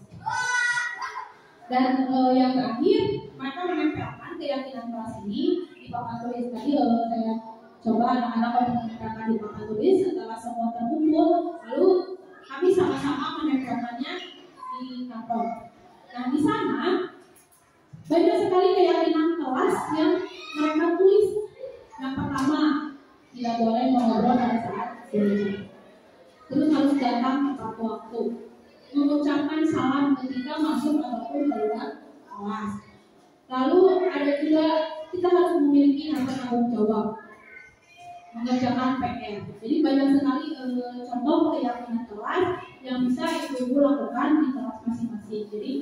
Dan yang terakhir mereka menempelkan keyakinan kelas ini di papan tulis. Tadi saya coba anak-anak menempelkan di papan tulis. Setelah semua terkumpul, lalu kami sama-sama menempelkannya di kantor. Nah di sana banyak sekali keyakinan kelas yang mereka tulis. Yang pertama, tidak boleh mengobrol pada saat belajar. Terus harus datang tepat waktu. Mengucapkan salam ketika masuk ataupun keluar kelas. Lalu ada juga kita harus memiliki rasa tanggung jawab, mengerjakan PR. Jadi banyak sekali contoh keyakinan kelas yang bisa ibu-ibu lakukan di kelas masing-masing. Jadi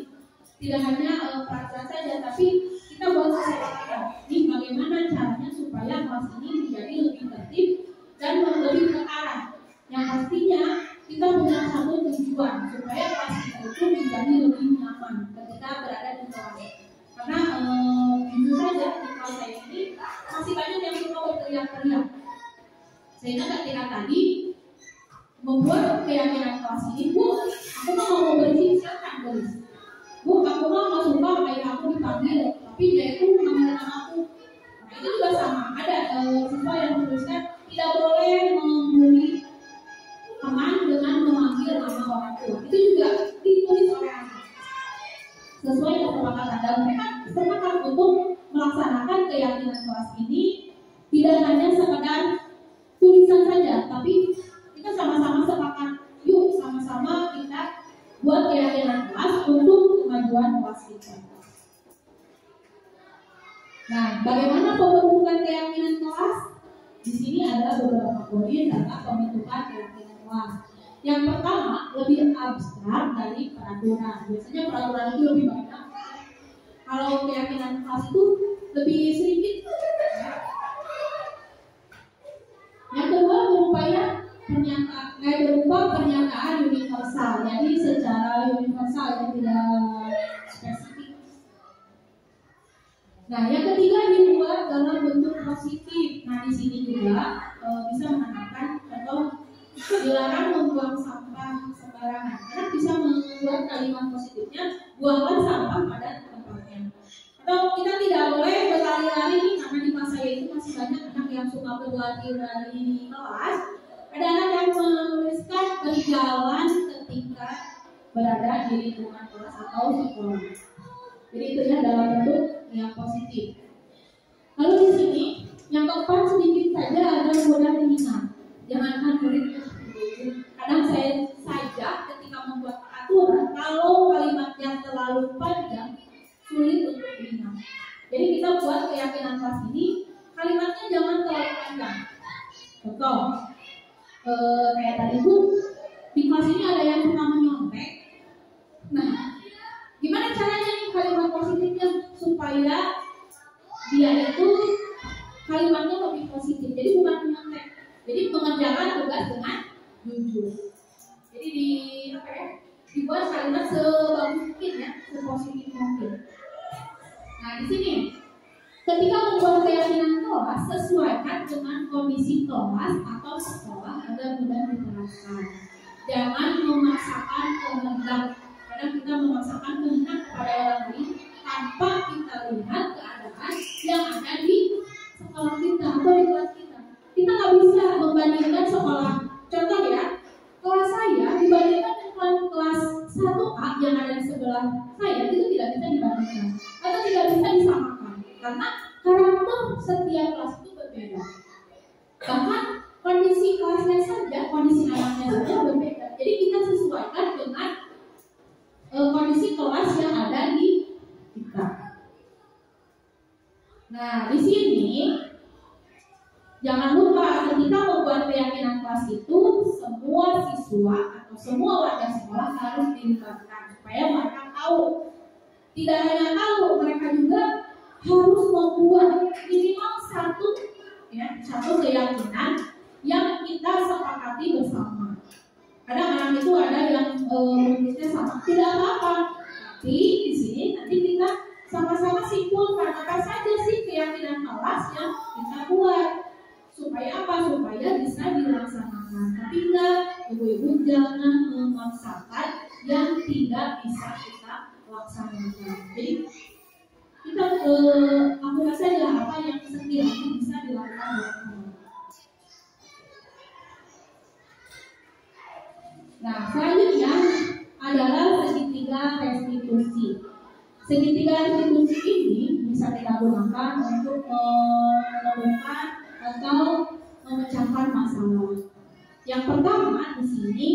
tidak hanya peraturan saja, tapi kita buat kesepakatan. Ini bagaimana caranya supaya kelas ini menjadi lebih tertib dan lebih terarah. Yang pastinya kita punya satu tujuan supaya kelas kita itu menjadi lebih nyaman ketika berada di kelas. Karena jujur saja di kelas saya ini masih banyak yang suka berteriak-teriak. Sehingga ketika tadi membuat keyakinan kelas ini, Bu, aku mau berisik, silakan tulis. Bu, aku nggak suka kayak aku dipanggil, tapi dia itu mengambil aku. Nah, itu juga sama. Ada siswa yang menuliskan tidak boleh membuli teman dengan memanggil nama orang tua. Itu juga ditulis oleh anak. Sesuai kesepakatan dan mereka sepakat untuk melaksanakan keyakinan kelas ini tidak hanya sekedar tulisan saja, tapi kita sama-sama sepakat. Yuk sama-sama kita buat keyakinan kelas untuk kemajuan kelas kita. Nah, bagaimana pembentukan keyakinan kelas? Di sini ada beberapa poin tentang pembentukan keyakinan kelas. Yang pertama, lebih abstrak dari peraturan. Biasanya peraturan itu lebih banyak. Kalau keyakinan kelas itu lebih sedikit. Yang kedua, berupa pernyataan universal. Jadi secara universal yang tidak spesifik. Nah, yang ketiga dibuat dalam bentuk positif. Nah, di sini juga bisa menandakan contoh dilarang membuang sampah sembarangan. Karena bisa membuat kalimat positifnya buanglah sampah pada tempatnya. Atau kita tidak boleh berlari-lari karena di masa itu masih banyak anak yang suka berlari-lari di kelas. Ada anak yang menuliskan berjalan ketika berada di lingkungan kelas atau sekolah. Jadi itu ya dalam bentuk yang positif. Lalu di sini yang keempat sedikit saja ada mudah diingat. Jangankan murid kadang saya saja ketika membuat aturan kalau kalimat yang terlalu panjang sulit untuk diingat. Jadi kita buat keyakinan kelas ini kalimatnya jangan terlalu panjang. Contoh kayak tadi Bu, kelas ini ada yang suka menyontek. Nah, gimana caranya nih kalimat positifnya supaya dia itu kalimatnya lebih positif? Jadi bukan menyontek, jadi mengerjakan tugas dengan jujur. Jadi dibuat kalimat sebagus mungkin ya, sepositif mungkin. Nah, di sini ketika membuat keyakinan kelas, sesuaikan dengan kondisi kelas atau sekolah agar mudah diterapkan. Jangan memaksakan kehendak. Kadang kita memaksakan kehendak kepada orang lain tanpa kita lihat keadaan yang ada di sekolah kita atau di kelas kita. Kita nggak bisa membandingkan sekolah. Contoh ya, kelas saya dibandingkan dengan kelas 1A yang ada di sebelah saya, itu tidak bisa dibandingkan atau tidak bisa disamakan karena karakter setiap kelas itu berbeda. Bahkan kondisi kelasnya saja, kondisi anaknya saja berbeda. Jadi kita sesuaikan dengan kondisi kelas yang ada di kita. Nah, di sini jangan lupa ketika membuat keyakinan kelas itu semua siswa atau semua warga sekolah harus dilibatkan supaya mereka tahu. Tidak hanya tahu, mereka juga harus membuat minimal satu keyakinan yang kita sepakati bersama. Kadang anak itu ada yang menulisnya sama, tidak apa-apa. Tapi di sini nanti kita sama-sama simpulkan apa saja sih keyakinan kelas yang kita buat. Supaya apa? Supaya bisa dilaksanakan. Tapi enggak, ibu-ibu jangan memaksakan yang tidak bisa kita laksanakan. Jadi kita aku rasa ya apa yang sekiranya bisa dilakukan. Nah, selanjutnya adalah segitiga restitusi. Segitiga restitusi ini bisa kita gunakan untuk menemukan atau memecahkan masalah. Yang pertama di sini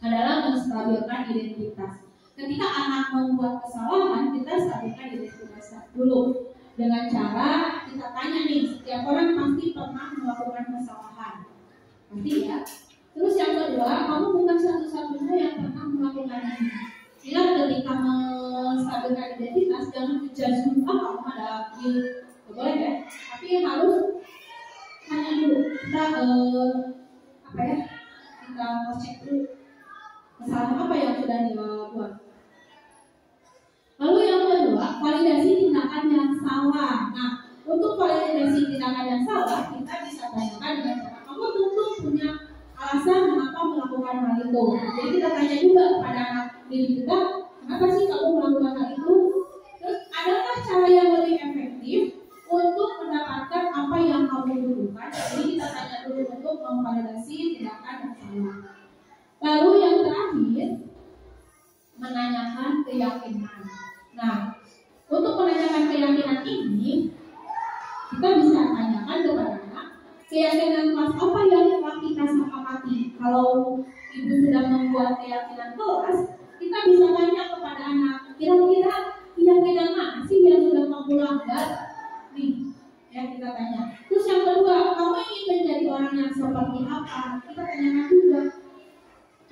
adalah menstabilkan identitas. Ketika anak membuat kesalahan, kita stabilkan identitas dulu dengan cara kita tanya nih, setiap orang pasti pernah melakukan kesalahan, pasti ya. Terus yang kedua, kamu bukan satu-satunya yang pernah melakukan ini. Ingat ketika menstabilkan identitas, jangan menjudge kamu ada boleh ya, tapi harus tanya dulu. Kita kita cek dulu kesalahan apa yang sudah dia buat. Lalu yang kedua, validasi tindakan yang salah. Nah, untuk validasi tindakan yang salah, kita bisa tanyakan dengan cara kamu tentu punya alasan mengapa melakukan hal itu. Jadi kita tanya juga kepada anak didik kita, kenapa sih kamu melakukan hal itu? Terus adakah cara yang lebih efektif untuk mendapatkan apa yang kamu butuhkan? Jadi kita tanya dulu untuk memvalidasi tindakan yang salah. Lalu yang terakhir, menanyakan keyakinan. Nah, untuk menanyakan keyakinan ini, kita bisa tanyakan kepada anak, keyakinan kelas apa yang telah kita sepakati. Kalau ibu sudah membuat keyakinan kelas, kita bisa tanya kepada anak, kira-kira keyakinan mana sih yang sudah kamu langgar? Nih, ya kita tanya. Terus yang kedua, kamu ingin menjadi orang yang seperti apa? Kita tanyakan juga.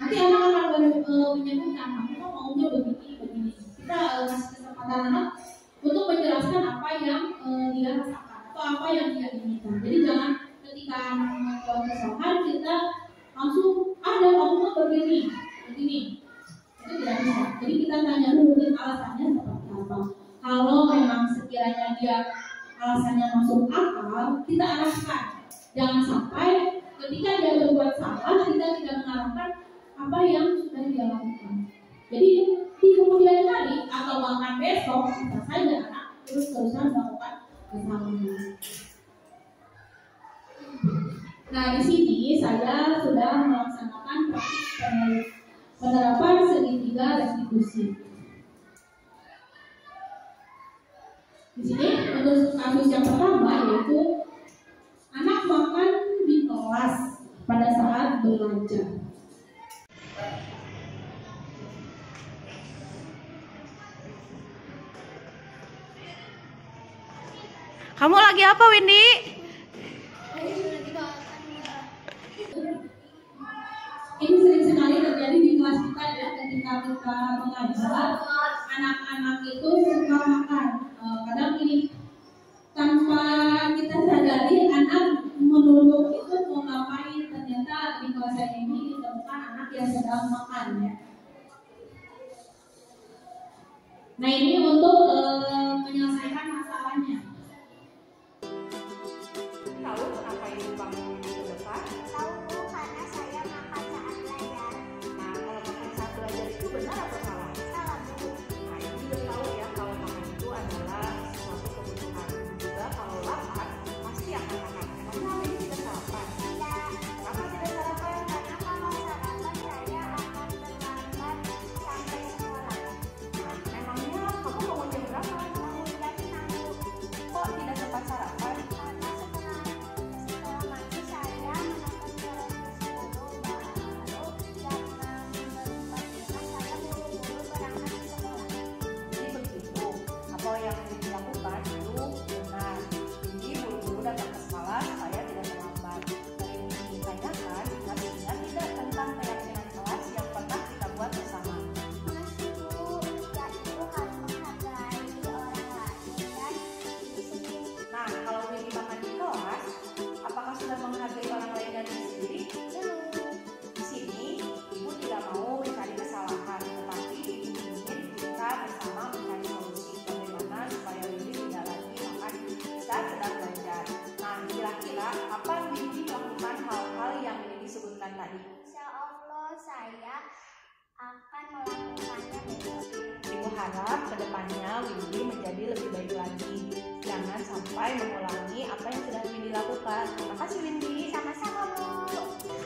Nanti anak akan menyebutkan, aku maunya begini. Kita kasih kesempatan anak untuk menjelaskan apa yang dia rasakan atau apa yang dia inginkan. Jadi jangan ketika anak membuat kesalahan kita langsung ada kamu begini. Itu tidak bisa. Jadi kita tanya dulu alasannya seperti apa. Kalau memang sekiranya dia alasannya masuk akal, kita arahkan. Jangan sampai ketika dia berbuat salah kita tidak mengarahkan apa yang sudah dia lakukan. Jadi di kemudian hari atau bahkan besok bisa saja anak terus-terusan melakukan kesalahan. Nah, di sini saya sudah melaksanakan praktik penerapan segitiga restitusi. Di sini untuk kasus yang pertama yaitu anak makan di kelas pada saat belajar. Kamu lagi apa, Windy? Ini sering sekali ketika kita mengajar, anak-anak itu suka makan. Kadang ini tanpa kita sadari anak menunduk itu mau ngapain, ternyata di kawasan ini ditemukan anak yang sedang makan ya. Nah ini untuk menyelesaikan masalahnya. Tahu kenapa ibu bangun di depan? Tahu Bu, karena saya makan saat belajar. Nah, kalau makan saat belajar itu benar atau salah? Salah Bu. Nah, ibu juga tahu ya kalau makan itu adalah suatu kebutuhan. Juga kalau lapar pasti akan makan. Emangnya hari ini tidak sarapan? Tidak. Kenapa tidak sarapan? Karena kalau sarapan saya akan terlambat sampai sekolah. Nah, emangnya kamu bangun jam berapa? Bangun jam 6 Bu. Kok tidak sempat sarapan? Karena setelah mandi saya menonton televisi dulu, baru jam 6.45 saya buru-buru berangkat ke sekolah. Jadi begitu. Apa yang dilakukan itu benar. Jadi buru-buru datang ke sekolah supaya tidak terlambat. Hari ini ditanyakan, masih ingat tidak tentang keyakinan kelas yang pernah kita buat bersama? Masih Bu, yaitu harus menghargai orang lain dan diri sendiri. Nah, kalau Willy makan di kelas, apakah sudah menghargai orang lain dan diri sendiri? Belum. Di sini, ibu tidak mau mencari kesalahan, tetapi ibu ingin kita bersama mencari solusi bagaimana supaya Willy tidak lagi makan saat sedang belajar. Nah, kira-kira apa Willy melakukan hal-hal yang Willy sebutkan tadi? Insya Allah saya akan melakukannya besok. Ibu harap kedepannya Willy menjadi lebih baik lagi. Jangan sampai mengulangi apa yang sudah Willy lakukan. Terima kasih Windy. Sama-sama Bu.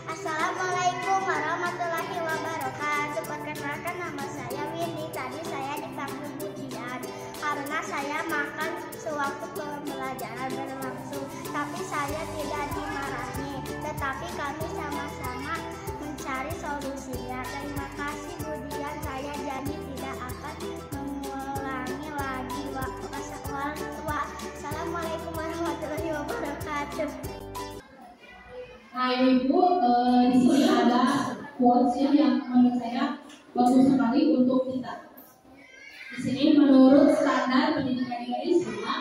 Assalamualaikum warahmatullahi wabarakatuh. Perkenalkan nama saya Windy. Tadi saya dipanggil Bu Dian karena saya makan sewaktu pembelajaran berlangsung. Tapi saya tidak dimarahi. Tetapi kami sama-sama mencari solusinya. Terima kasih Bu Dian. Saya janji tidak akan mengulangi lagi. Assalamualaikum warahmatullahi wabarakatuh. Nah Ibu, di sini ada quotes ya yang menurut saya bagus sekali untuk kita. Di sini menurut standar pendidikan Indonesia,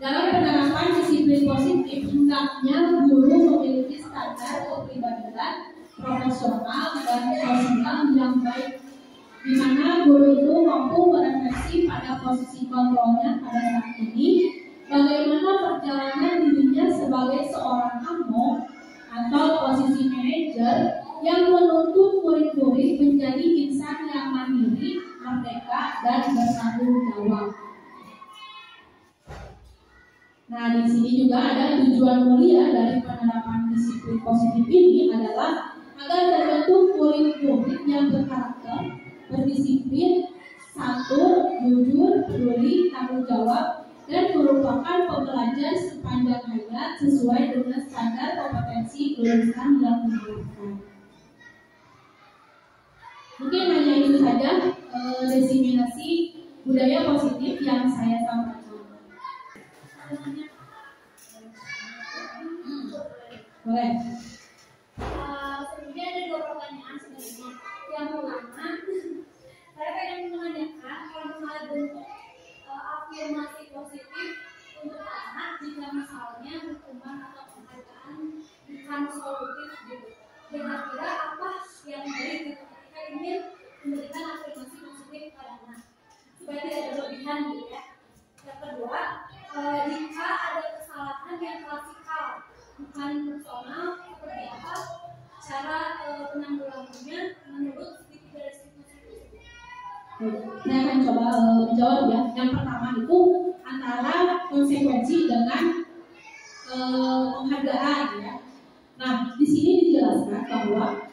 dalam penerapan disiplin positif hendaknya guru memiliki standar kepribadian profesional dan sosial yang baik, di mana guru itu mampu merefleksi pada posisi kontrolnya pada saat ini, bagaimana perjalanan dirinya sebagai seorang AMO atau posisi manajer yang menuntut murid-murid menjadi insan yang mandiri, merdeka, dan bertanggung jawab. Nah, di sini juga ada tujuan mulia dari penerapan disiplin positif ini adalah agar terbentuk murid-murid yang berkarakter, berdisiplin, satu, jujur, peduli, tanggung jawab, dan merupakan pembelajar sepanjang hayat sesuai dengan standar kompetensi kelulusan yang diberikan. Mungkin hanya itu saja diseminasi budaya positif yang saya sampaikan. Boleh. Sebenarnya ada dua pertanyaan sebenarnya. Yang pertama, saya pengen menanyakan kalau misalnya bentuk afirmasi positif untuk anak jika misalnya hukuman atau penghargaan bukan solutif gitu. Kira-kira apa yang baik ketika ingin memberikan afirmasi positif kepada anak supaya tidak ada berlebihan gitu ya. Yang kedua, jika ada kesalahan yang klasikal bukan personal, seperti apa cara penanggulangannya menurut studi dari studi. Saya akan coba menjawab ya. Yang pertama itu antara konsekuensi dengan penghargaan ya. Nah, di sini dijelaskan bahwa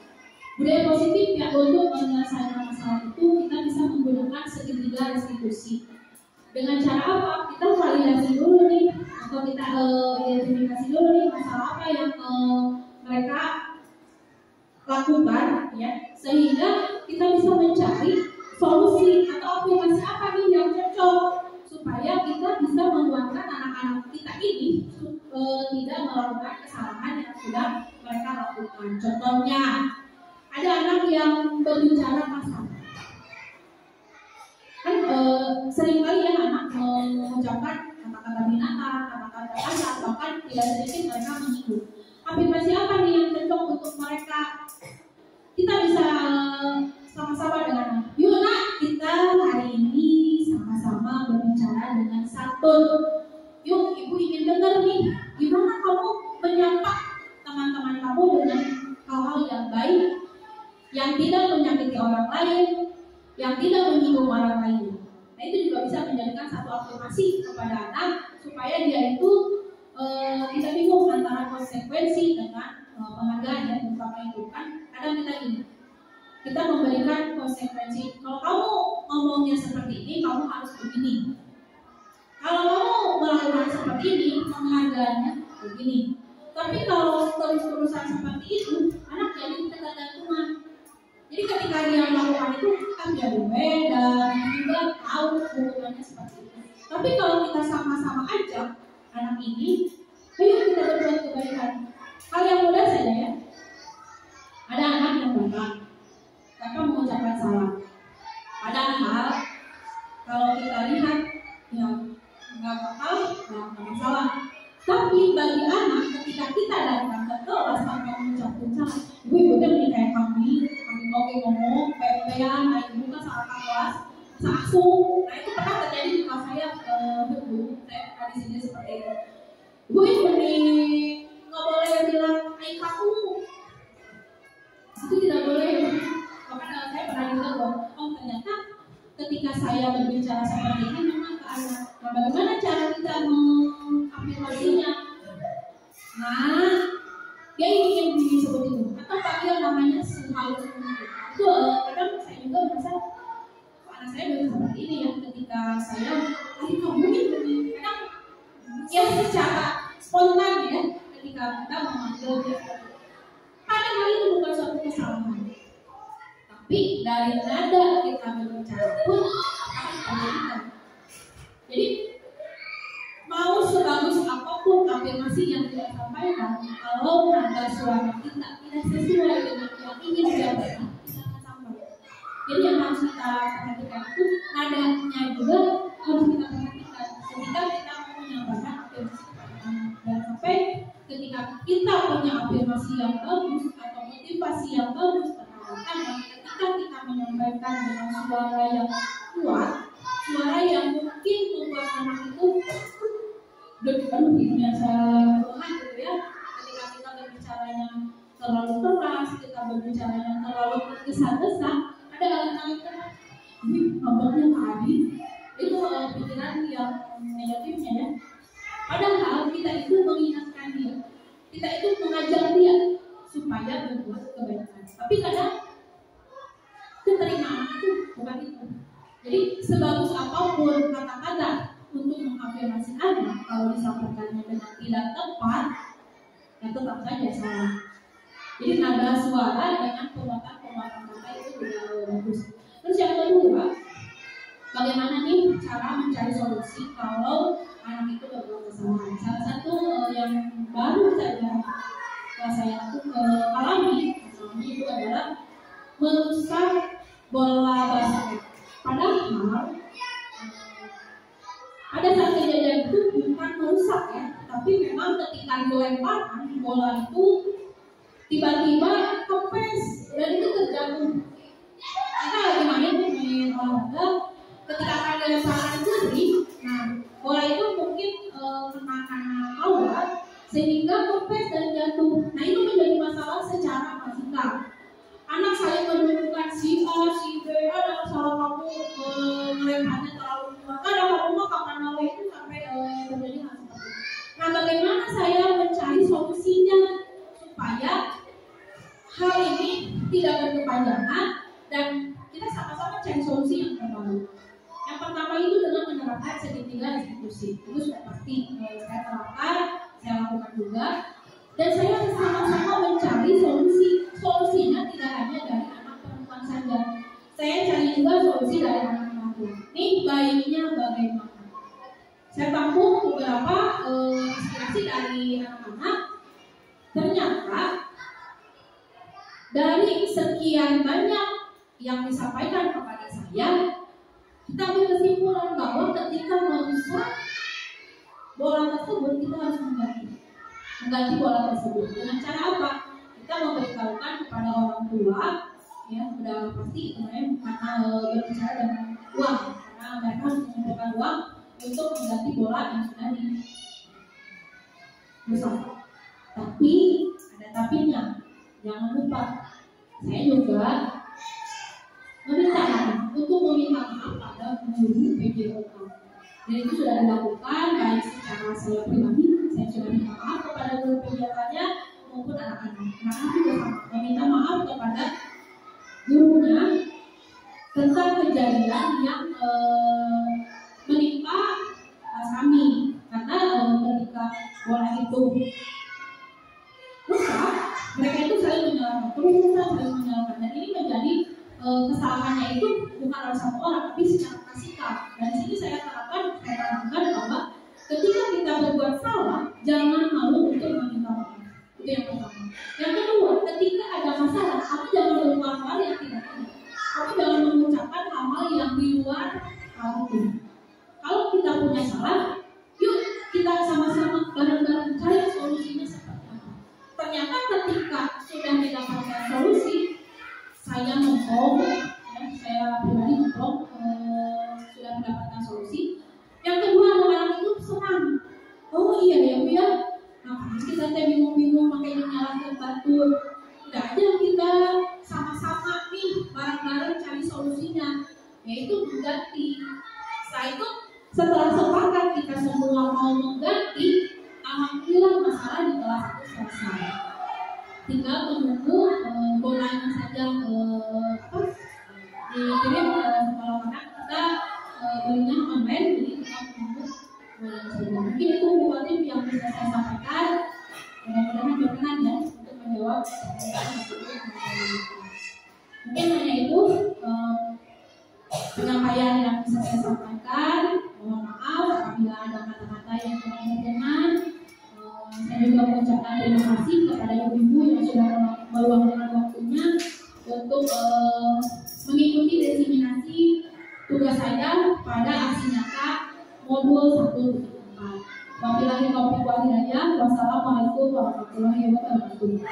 budaya positif yang untuk menyelesaikan masalah itu kita bisa menggunakan segitiga restitusi. Dengan cara apa? Kita validasi dulu nih, atau kita identifikasi dulu nih masalah apa yang mereka lakukan ya, sehingga kita bisa mencari solusi atau aplikasi apa nih yang cocok supaya kita bisa menguatkan anak-anak kita ini tidak melakukan kesalahan yang sudah mereka lakukan. Contohnya, Ada anak yang berbicara kasar. Kan seringkali ya anak mengucapkan kata-kata binatang, kata-kata kasar, bahkan tidak sedikit mereka menyinggung. Afirmasi apa nih yang cocok untuk mereka? Kita bisa sama-sama dengan yuk nak, kita hari ini sama-sama berbicara dengan santun. Yuk, ibu ingin dengar nih, gimana kamu menyapa teman-teman kamu dengan hal-hal yang baik, yang tidak menyakiti orang lain, yang tidak menyinggung orang lain. Nah, itu juga bisa menjadikan satu afirmasi kepada anak supaya dia itu tidak bingung antara konsekuensi dengan penghargaan ya, terutama itu kan kadang kita gini, kita memberikan konsekuensi. Kalau kamu ngomongnya seperti ini, kamu harus begini. Kalau kamu melakukan seperti ini, penghargaannya begini. Tapi kalau terus-terusan seperti itu, anak jadi ketergantungan. Jadi ketika dia melakukan itu, kan jadi beda, juga tahu hubungannya seperti itu. Tapi kalau kita sama-sama ajak anak ini, ayo kita berbuat kebaikan. Hal yang mudah saja ya. Ada anak yang datang, tanpa mengucapkan salah. Padahal kalau kita lihat, ya nggak bakal melakukan masalah. Tapi bagi anak, ketika kita datang ke kelas tanpa mengucapkan salah, ibu bener nih kayak kami oke ngomong, pepean, ibu kan salah kelas, saksu. Nah itu pernah terjadi di kelas saya, saya di sini seperti itu. Ibu ini nggak boleh bilang ayah kamu, itu tidak boleh. Makanya saya pernah dengar bahwa ternyata ketika saya berbicara seperti ini memang ke anak. Nah, bagaimana cara kita mengafirmasinya? Nah, dia ingin disebut itu atau panggil namanya halus itu. Kadang saya juga merasa anak saya juga seperti ini ya, ketika saya kamu ini kadang ya secara spontan ya, ketika kita memanggil dia. Padahal itu bukan suatu kesalahan, tapi dari nada kita berbicara pun akan berbeda. Jadi mau sebagus apapun afirmasi yang kita sampaikan, kalau nada suara kita tidak sesuai dengan yang ingin dia berikan, kita akan sampai. Jadi yang harus kita perhatikan itu nadanya juga harus kita perhatikan ketika kita mau menyampaikan afirmasi kepada anak. Dan sampai ketika kita punya afirmasi yang bagus atau motivasi yang bagus terhadap anak, ketika kita menyampaikan dengan suara yang kuat, suara yang mungkin membuat anak itu aduh biasa Tuhan gitu ya. Ketika kita berbicaranya terlalu keras, kita berbicaranya terlalu tergesa-gesa, ada anak-anak ngomongnya tadi itu pikiran yang negatifnya ya. Padahal kita itu mengingatkan dia, kita itu mengajar dia supaya berbuat kebaikan. Tapi kadang keterimaan itu bukan itu. Jadi sebagus apapun kata-kata untuk mengafirmasi anak, kalau disampaikannya dengan tidak tepat, ya tetap saja salah. Jadi nada suara dengan penguatan kata itu tidak bagus. Terus yang kedua, bagaimana nih cara mencari solusi kalau anak itu berbuat kesalahan? Salah satu yang baru saja saya alami itu adalah merusak bola basket. Padahal pada saat kejadian itu bukan merusak ya, tapi memang ketika dilemparkan bola itu tiba-tiba kempes dan itu terjatuh. Kita lagi main olahraga, ketika ada saran kiri, nah bola itu mungkin kena awan sehingga kempes dan jatuh. Nah itu menjadi masalah secara fisikal. Anak saling menunjukkan si A, si B, ada salah kamu melemparnya terlalu kuat, ada kamu mah kapan itu sampai terjadi hal seperti itu. Nah bagaimana saya mencari solusinya supaya hal ini tidak berkepanjangan dan kita sama-sama cari solusi yang terbaik. Yang pertama itu dengan menerapkan segitiga restitusi. Itu sudah pasti saya terapkan, saya lakukan juga. Dan saya sama-sama mencari solusinya tidak hanya dari anak perempuan saja. Saya cari juga solusi dari anak laki-laki. Ini baiknya bagaimana? Saya tampung beberapa inspirasi dari anak-anak. Ternyata Dari sekian banyak yang disampaikan kepada saya, kita ambil kesimpulan bahwa ketika merusak bola tersebut, kita harus mengganti bola tersebut. Dengan cara apa? Kita memberitahukan kepada orang tua, ya sudah pasti kemarin karena berbicara dengan uang, karena mereka harus mengumpulkan uang untuk mengganti bola yang sudah dirusak. Tapi ada tapinya, jangan lupa saya juga meminta maaf pada guru PJOK. Dan itu sudah dilakukan baik secara saya pribadi, saya sudah minta maaf kepada guru PJOK-nya maupun anak-anak. Anak-anak juga sama, meminta maaf kepada gurunya tentang kejadian yang menimpa kami, karena ketika bola itu rusak, mereka itu saling menyalahkan, dan ini menjadi kesalahannya itu bukan oleh satu orang, tapi secara klasikal. Dan di sini saya terangkan bahwa ketika kita berbuat salah, jangan malu untuk meminta maaf. Itu yang pertama. Yang kedua, ketika ada masalah, kamu jangan berbuat hal yang tidak benar. Kamu jangan mengucapkan hal-hal yang di luar hal itu. Kalau kita punya salah, yuk kita sama-sama bareng-bareng cari solusinya seperti apa. Ternyata ketika sudah mendapatkan solusi, saya pribadi sudah mendapatkan solusi. Yang kedua, anak-anak itu senang. Oh iya ya Bu ya, nah kita bingung-bingung makanya nyalakan batu. Udah aja kita sama-sama nih bareng-bareng cari solusinya, yaitu mengganti. Setelah sepakat kita semua mau mengganti, alhamdulillah masalah di kelas itu selesai. Tinggal menunggu bolanya saja dikirim ke sekolah mana kita belinya online, jadi kita menunggu bolanya saja. Mungkin itu buatnya yang bisa saya sampaikan. Mudah-mudahan berkenan ya untuk menjawab mungkin hanya itu penyampaian yang bisa saya sampaikan. Mohon maaf apabila ada kata-kata yang kurang berkenan. Saya juga mengucapkan terima kasih kepada ibu-ibu yang sudah meluangkan waktunya untuk mengikuti diseminasi tugas saya pada aksi nyata modul 1.4. Wabillahi taufiq wal hidayah. Wassalamualaikum warahmatullahi wabarakatuh.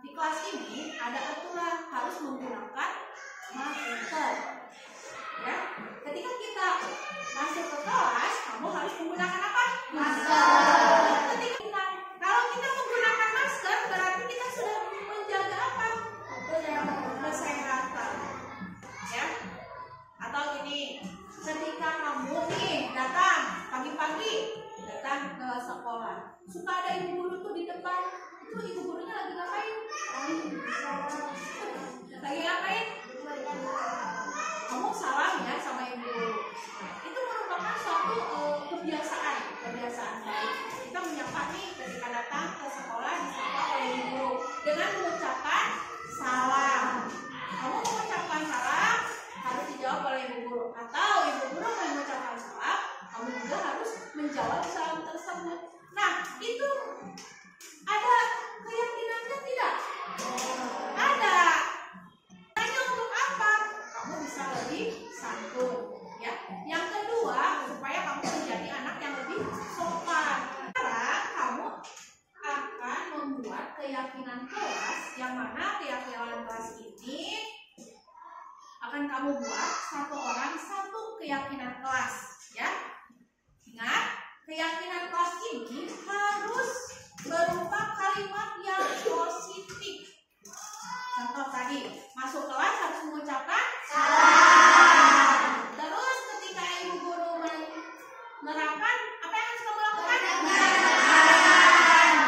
Di kelas ini ada aturan harus menggunakan masker. kamu buat, satu orang satu keyakinan kelas, ya. Ingat, keyakinan kelas ini harus berupa kalimat yang positif. Contoh tadi, masuk kelas harus mengucapkan salam. Terus ketika ibu guru menerangkan, apa yang harus kamu lakukan?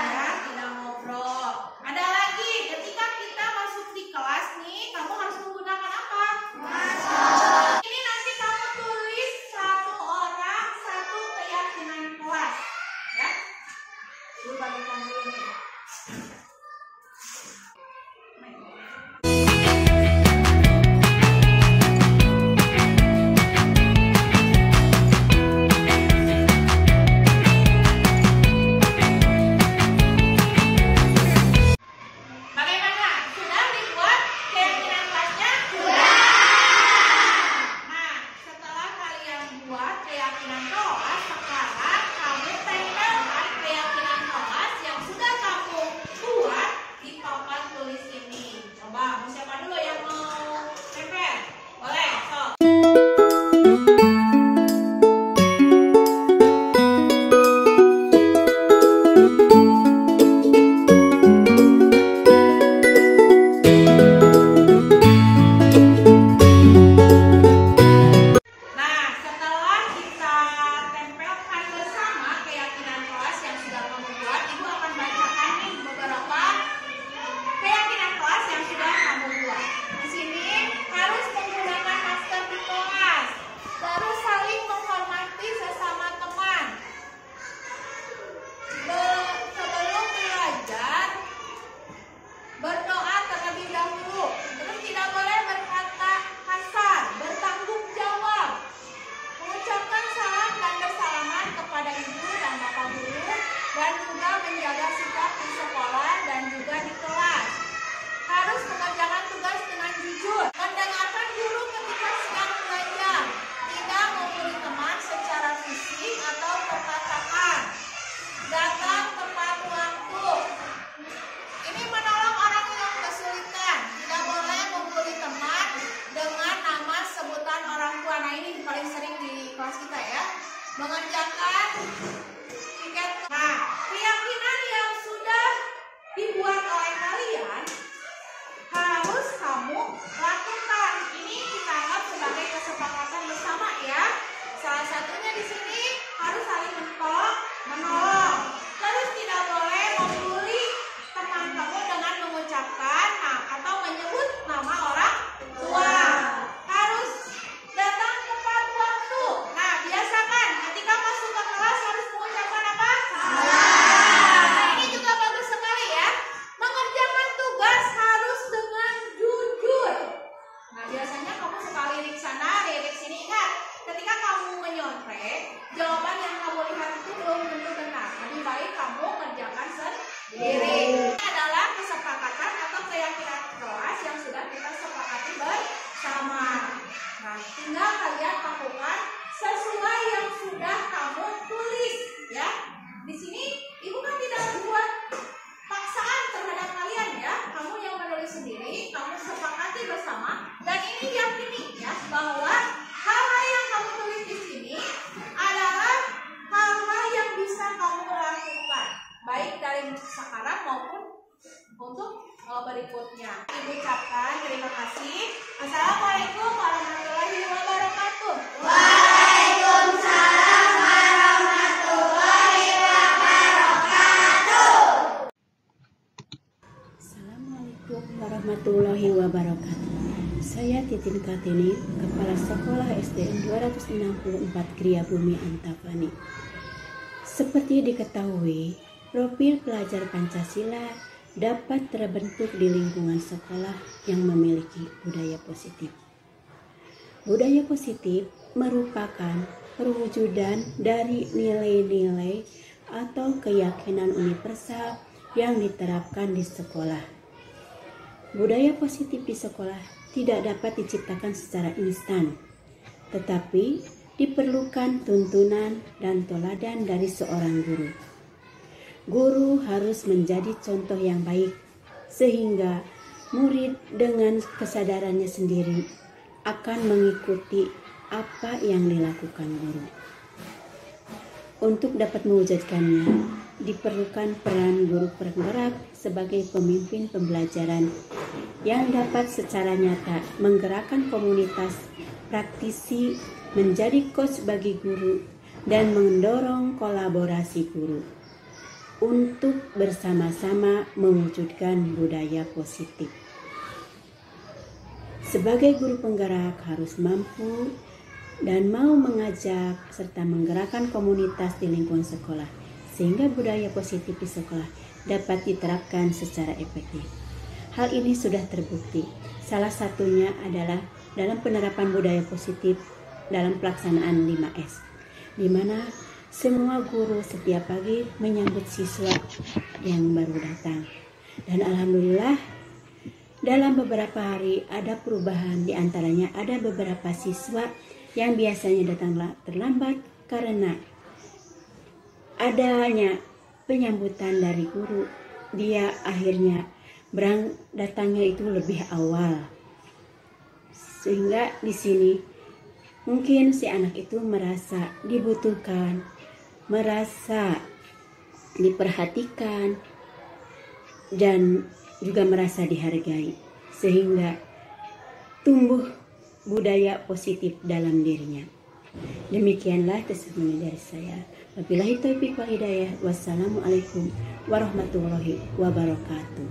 Ya, tidak ngobrol. Ada lagi, ketika kita masuk di kelas nih, kamu harus menggunakan apa? Masuk. Ini nanti kamu tulis satu orang satu keyakinan kelas, ya. Dulu bagikan dulu nih. Mengerjakan tiket. Nah, keyakinan yang sudah dibuat oleh kalian harus kamu lakukan. Ini kita anggap sebagai kesepakatan bersama, ya. Salah satunya di sini harus saling menolong. Terus tidak boleh membuli teman kamu dengan mengucapkan atau menyebut nama orang tua. Harus datang tepat waktu. Nah, biasakan ketika masuk ke kelas harus mengucapkan apa? Salam. Nah, ini juga bagus sekali, ya. Mengerjakan tugas harus dengan jujur. Nah, biasanya kamu sekali lirik sana, lirik sini. Ingat, ketika kamu menyontek, jawaban yang kamu lihat itu belum tentu benar. Lebih baik kamu kerjakan sendiri. Ini adalah kesepakatan atau keyakinan kelas yang sudah kita sepakati bersama. Nah, tinggal kalian lakukan sesuai yang sudah kamu tulis, ya. Di sini ibu kan tidak membuat paksaan terhadap kalian, ya. Kamu yang menulis sendiri, kamu sepakati bersama, dan ini yakini, ya, bahwa hal-hal yang kamu tulis di sini adalah hal-hal yang bisa kamu lakukan, baik dari sekarang maupun untuk berikutnya. Ibu ucapkan terima kasih. Assalamualaikum warahmatullahi wabarakatuh. Waalaikumsalam warahmatullahi wabarakatuh. Assalamualaikum warahmatullahi wabarakatuh. Saya Titin Kartini, Kepala Sekolah SDN 264 Gria Bumi Antapani. Seperti diketahui, profil pelajar Pancasila dapat terbentuk di lingkungan sekolah yang memiliki budaya positif. Budaya positif merupakan perwujudan dari nilai-nilai atau keyakinan universal yang diterapkan di sekolah. Budaya positif di sekolah tidak dapat diciptakan secara instan, tetapi diperlukan tuntunan dan teladan dari seorang guru. Guru harus menjadi contoh yang baik, sehingga murid dengan kesadarannya sendiri akan mengikuti apa yang dilakukan guru. Untuk dapat mewujudkannya, diperlukan peran guru penggerak sebagai pemimpin pembelajaran yang dapat secara nyata menggerakkan komunitas praktisi menjadi coach bagi guru dan mendorong kolaborasi guru untuk bersama-sama mewujudkan budaya positif. Sebagai guru penggerak harus mampu dan mau mengajak serta menggerakkan komunitas di lingkungan sekolah sehingga budaya positif di sekolah dapat diterapkan secara efektif. Hal ini sudah terbukti. Salah satunya adalah dalam penerapan budaya positif dalam pelaksanaan 5S, di mana semua guru setiap pagi menyambut siswa yang baru datang. Dan alhamdulillah dalam beberapa hari ada perubahan, di antaranya ada beberapa siswa yang biasanya datang terlambat karena adanya penyambutan dari guru. Dia akhirnya datangnya itu lebih awal. Sehingga di sini mungkin si anak itu merasa dibutuhkan, merasa diperhatikan, dan juga merasa dihargai, sehingga tumbuh budaya positif dalam dirinya. Demikianlah testimoni dari saya. Wabillahi taufiq wal hidayah. Wassalamualaikum warahmatullahi wabarakatuh.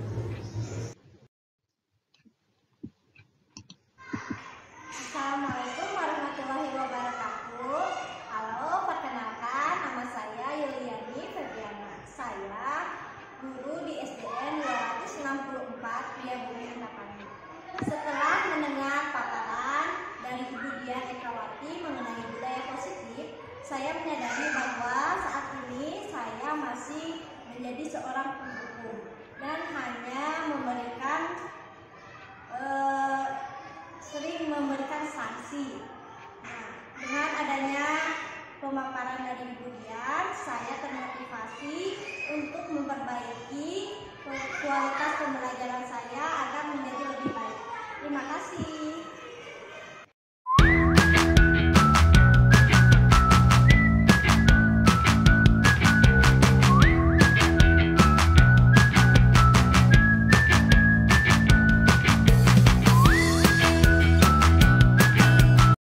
Assalamualaikum warahmatullahi wabarakatuh. Halo, perkenalkan nama saya Yuliani Febriana. Saya guru di SDN 264 Gria Bumi Antapani. Setelah mendengar paparan dari Ibu Dian Ekawati mengenai budaya positif, saya menyadari bahwa saat ini saya masih menjadi seorang penghukum dan hanya sering memberikan sanksi. Nah, dengan adanya pemaparan dari Ibu Dian, saya termotivasi untuk memperbaiki kualitas pembelajaran saya agar menjadi lebih baik. Terima kasih.